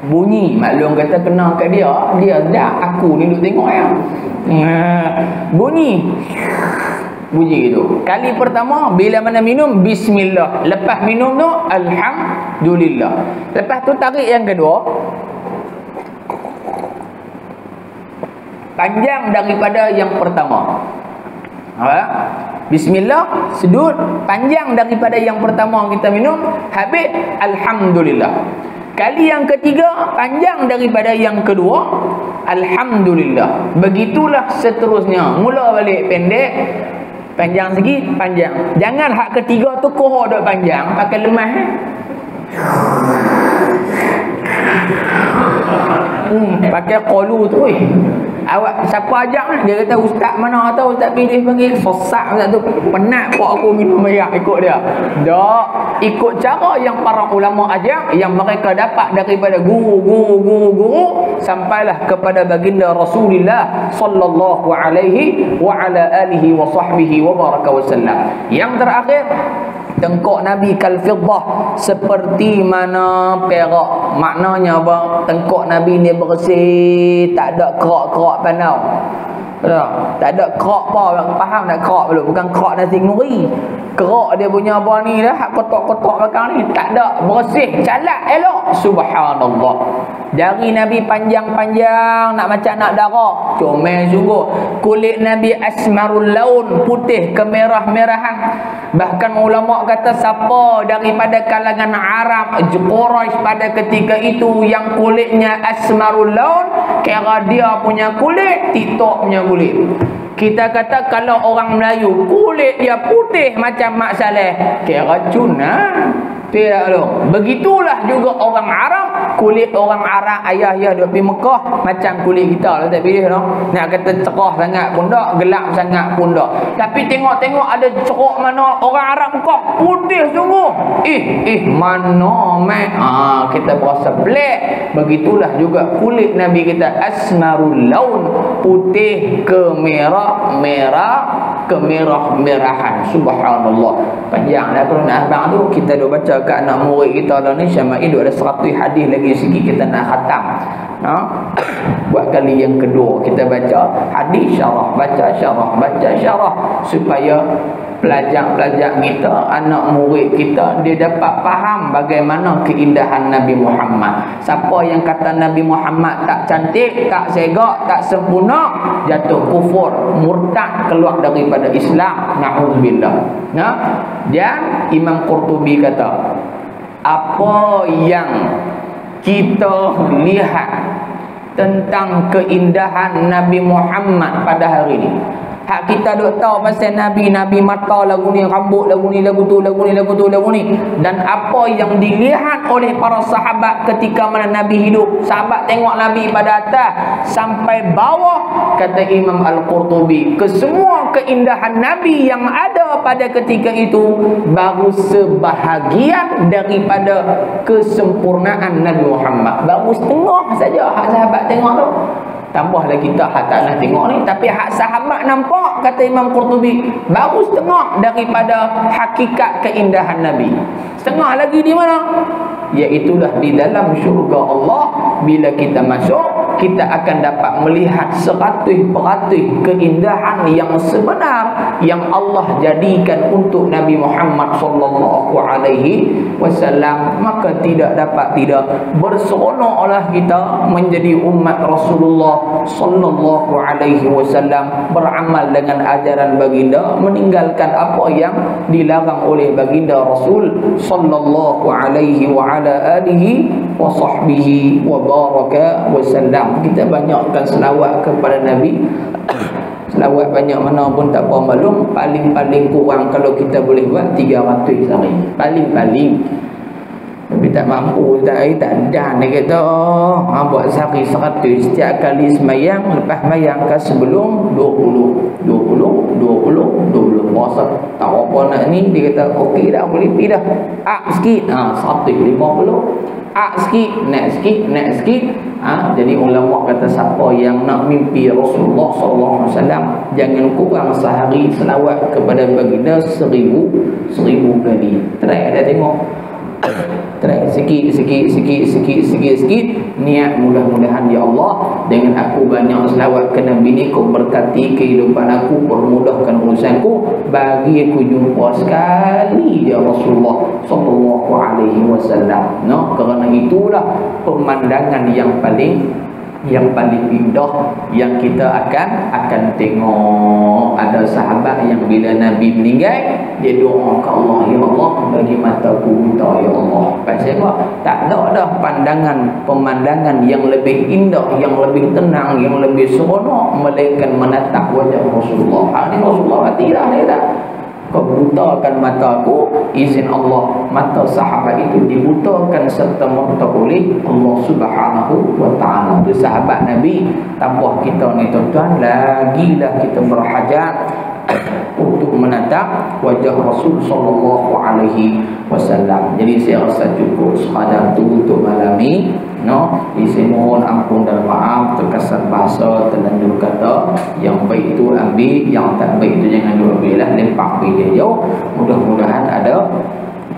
Bunyi maklum kata kena kat dia dah, aku ni duk tengok ya. Bunyi gitu. Kali pertama bila mana minum bismillah, lepas minum tu alhamdulillah. Lepas tu tarik yang kedua, panjang daripada yang pertama. Bismillah, sedut, panjang daripada yang pertama kita minum, habis alhamdulillah. Kali yang ketiga, panjang daripada yang kedua, alhamdulillah. Begitulah seterusnya. Mula balik pendek, panjang sikit, panjang. Jangan hak ketiga tu kohor dok panjang, pakai lemah. Pakai qalu tu. Awak siapa ajak? Dia kata ustaz mana tahu, ustaz pilih panggil sosak ustaz tu. Penat pok aku minum air ikut dia. Tak, ikut cara yang para ulama ajak, yang mereka dapat daripada guru sampailah kepada baginda Rasulullah sallallahu alaihi wa ala alihi wa sahbihi wa baraka wasallam. Yang terakhir, tengkok Nabi kal fiddah, seperti mana perak. Maknanya apa? Tengkok Nabi ni bersih, tak ada kerak-kerak pandau. Tak ada kerak apa, faham tak kerak belum? Bukan kerak nasi nuri. Kerak dia punya apa ni dah, hak kotak-kotak belakang ni, tak ada, bersih, calat, elok. Subhanallah. Jari Nabi panjang-panjang, nak macam nak darah. Comel sungguh. Kulit Nabi asmarul laun, putih kemerah-merahan. Bahkan ulama kata siapa daripada kalangan Arab Quraisy pada ketika itu yang kulitnya asmarul laun, kira dia punya kulit TikTok punya kulit. Kita kata kalau orang Melayu kulit dia putih macam Mak Saleh, kira cuna. Tidak loh. Begitulah juga orang Arab, kulit orang Arab ayah duk pergi Mekah macam kulit kita lah, tak pilih noh. Nak kata cerah sangat pun tak, gelap sangat pun tak. Tapi tengok-tengok ada cerah mana orang Arab Mekah putih sungguh. Mana kita berasa black. Begitulah juga kulit Nabi kita asmarul laun, putih kemerah-merahan. Subhanallah. Panjang dah kalau nak abang tu, kita dah baca kat anak murid kita lah ni Syama'il, ada 100 hadis lagi sikit kita nak khatam. Buat kali yang kedua kita baca hadis syarah, baca syarah supaya pelajar-pelajar kita, anak murid kita, dia dapat faham bagaimana keindahan Nabi Muhammad. Siapa yang kata Nabi Muhammad tak cantik, tak segak, tak sempurna, jatuh kufur, murtad, keluar daripada Islam. Na'udzubillah. Dan Imam Qurtubi kata, apa yang kita lihat tentang keindahan Nabi Muhammad pada hari ini, hak kita duk tahu pasal Nabi mata lagu ni, rambut lagu ni, lagu tu, dan apa yang dilihat oleh para sahabat ketika mana Nabi hidup. Sahabat tengok Nabi pada atas sampai bawah, kata Imam Al-Qurtubi, kesemua keindahan Nabi yang ada pada ketika itu baru sebahagian daripada kesempurnaan Nabi Muhammad. Baru setengah saja hak sahabat tengok tu. Tambah lagi kita hak tak nak tengok ni, tapi hak sahabat nampak, kata Imam Qurtubi, baru setengah daripada hakikat keindahan Nabi. Setengah lagi di mana? Iaitulah di dalam syurga Allah. Bila kita masuk, kita akan dapat melihat 100% keindahan yang sebenar yang Allah jadikan untuk Nabi Muhammad sallallahu alaihi wasallam. Maka tidak dapat tidak berseronoklah kita menjadi umat Rasulullah sallallahu alaihi wasallam, beramal dengan ajaran baginda, meninggalkan apa yang dilarang oleh baginda Rasul sallallahu alaihi wa ala alihi wa sahbihi wa baraka wa sallam. Kita banyakkan selawat kepada Nabi. Selawat banyak mana pun tak apa maklum. Paling-paling kurang kalau kita boleh buat 300 sehari. Paling-paling. Tapi tak mampu, tak dan dia kata buat sehari 100 setiap kali semayang, lepas semayang ke sebelum 20 puasa tak apa nak ni. Dia kata okey dah, boleh pergi dah, sikit 150, sikit naik sikit. Jadi ulama kata siapa yang nak mimpi Rasulullah sallallahu alaihi wasallam, jangan kurang sehari selawat kepada baginda 1000 kali. Try ada tengok. Try sikit. Niat mudah-mudahan ya Allah, dengan aku banyak selawat ke Nabi ni, kau berkati kehidupan aku, permudahkan urusanku, bagi aku jumpa sekali ya Rasulullah sallallahu alaihi wasallam. Kerana itulah pemandangan yang paling indah yang kita akan tengok. Ada sahabat yang bila Nabi meninggal, dia doa ke Allah, ya Allah bagi mataku buta ya Allah. Pasal apa? Tak ada dah pemandangan yang lebih indah, yang lebih tenang, yang lebih seronok melainkan menatap wajah Rasulullah. Ini Rasulullah matilah dia tak. Kau butakan mataku, izin Allah, mata sahabat itu dibutakan serta merta oleh Allah Subhanahu wa taala. Itu sahabat Nabi. Tambah kita ni tuan-tuan, lagilah kita berhajat untuk menatap wajah Rasul sallallahu alaihi wasallam. Jadi saya rasa cukup sekadar tu untuk malam ni. Saya mohon ampun dan maaf terkesan bahasa terlanjur kata. Yang baik itu ambil, yang tak baik itu jangan diambil lah, lempak pergi jauh. Mudah-mudahan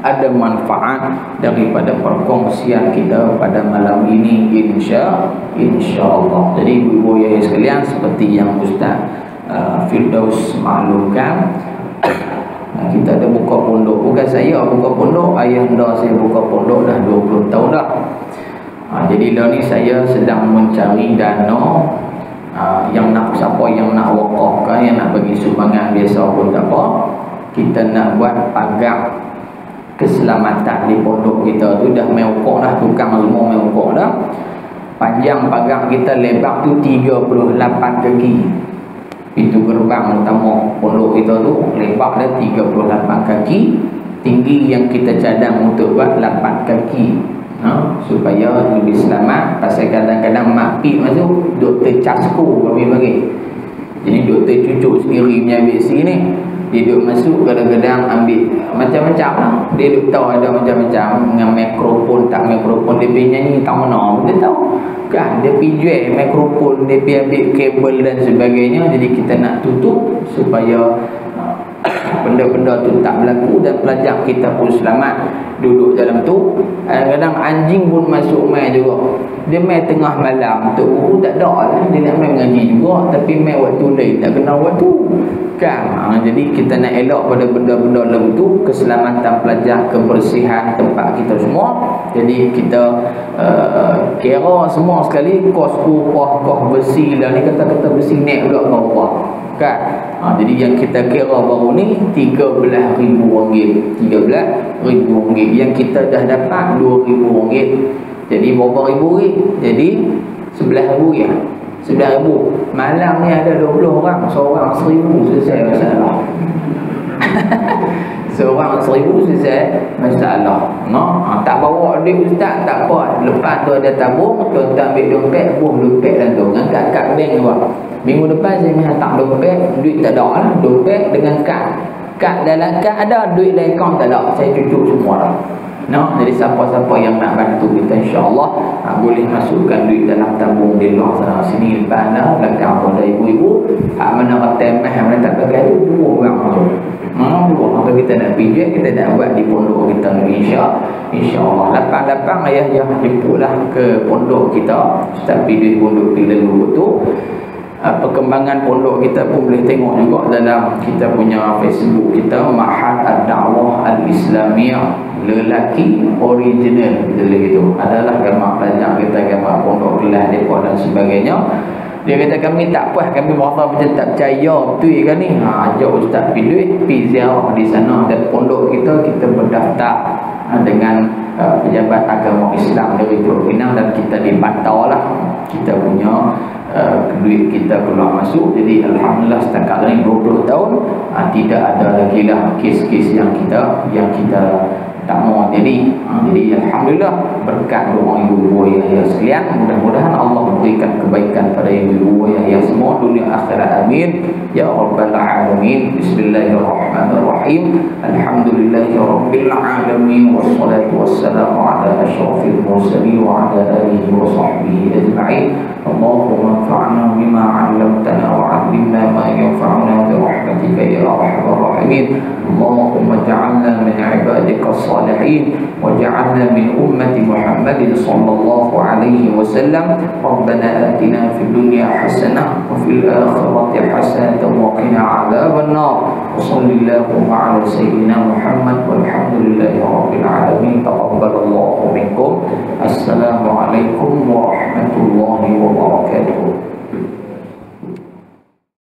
ada manfaat daripada perkongsian kita pada malam ini, insya-Allah. Jadi ibu-ibu yang sekalian, seperti yang Ustaz Firdaus maklumkan, kita ada buka pondok. Bukan saya buka pondok, ayah anda saya buka pondok dah 20 tahun dah. Jadi dah ni saya sedang mencari dana yang nak, siapa yang nak wakafkan, yang nak bagi sumbangan biasa pun tak apa. Kita nak buat pagar keselamatan di pondok kita tu. Dah mewakaf dah, tukang semua mewakaf dah. Panjang pagar kita lebar tu 38 kaki. Pintu gerbang utama pondok kita tu lebar dia 38 kaki. Tinggi yang kita cadang untuk buat 8 kaki. Supaya lebih selamat. Pasal kadang-kadang makpik masuk, doktor casko kami bagi. Jadi doktor cucuk sendiri punya ambil sini, dia duduk masuk, kadang-kadang ambil macam-macam lah. Dia duduk tahu ada macam-macam, dengan mikrofon tak mikrofon, dia pergi nyanyi tak mana dia tahu kan. Dia pergi jual mikrofon, dia pergi ambil kabel dan sebagainya. Jadi kita nak tutup supaya benda-benda tu tak berlaku dan pelajar kita pun selamat duduk dalam tu. Kadang-kadang anjing pun masuk main juga. Dia main tengah malam, untuk guru tak ada lah, dia nak main mengaji juga, tapi main waktu lain tak kenal waktu kan. Jadi kita nak elok pada benda-benda lalu tu, keselamatan pelajar, kebersihan tempat kita semua. Jadi kita kira semua sekali, kos upah, kos besi lah ni, kata-kata besi naik pula ke bawah kan. Jadi yang kita kira baru ni RM13,000. RM13,000 yang kita dah dapat RM2,000. Jadi berapa ribu ni? Jadi RM11,000 ya. RM11,000. Malam ni ada 20 orang, seorang RM1,000 selesai masalah. Seorang RM1,000 selesai masalah. Tak bawa duit ustaz tak apa. Lepas tu ada tabung, tuan-tuan ambil dompet, buang dompet dalam tu. Angkat kad bank apa. Minggu depan saya hantar dompet, duit tak ada lah. Dompet dengan kad. Kad dalam kad ada, duit dalam akaun tak ada. Saya cucuk semua lah. Jadi siapa-siapa yang nak bantu kita, insya-Allah boleh masukkan duit dalam tabung di luar sana sini, depan dah, belakang pun ada ibu-ibu. Mana kata meh, mana tak pakai tu, dua orang tu. Kalau kita nak pijak, kita nak buat di pondok kita ni, insya-Allah. Lapang-lapang ayah jemputlah ke pondok kita. Tapi duit pondok kita dulu tu. Perkembangan pondok kita pun boleh tengok juga dalam kita punya Facebook kita, Ma'had Ad-Da'wah Al-Islamiyah Lelaki Original. Gitu. Adalah gambar pelajar kita, gambar pondok kelas depa dan sebagainya. Dia kata kami tak puas, kami merasa macam tak percaya betul kan ni. Ajak ustaz pergi duit, pergi ziarah di sana. Dan pondok kita berdaftar dengan pejabat agama Islam dari Pulau Pinang, dan kita dipantau lah kita punya duit kita keluar masuk. Jadi alhamdulillah setakat ini 20 tahun tidak ada lagi lah kes-kes yang kita tak mau. Jadi alhamdulillah berkat doa ibu-ibu ayah sekalian, mudah-mudahan Allah memberikan kebaikan pada ibu-ibu ayah semua dunia akhirat, amin ya rabbal alamin. Bismillahirrahmanirrahim. Alhamdulillahirabbil alamin, wassalatu wassalamu ala asyrafil mursalin wa ala alihi wa sahbihi ajma'in. Allahumma anfa'na bima 'allamtana wa 'allimna ma yanfa'una bi rahmatika ya arhamar rahimin. Allahumma ja'alna min 'ibadika الصالحين وجعلنا من أمة محمد صلى الله عليه وسلم. ربنا آتنا في الدنيا حسنة وفي الآخرة حسنة وقنا عذاب النار. وصل اللهم على سيدنا محمد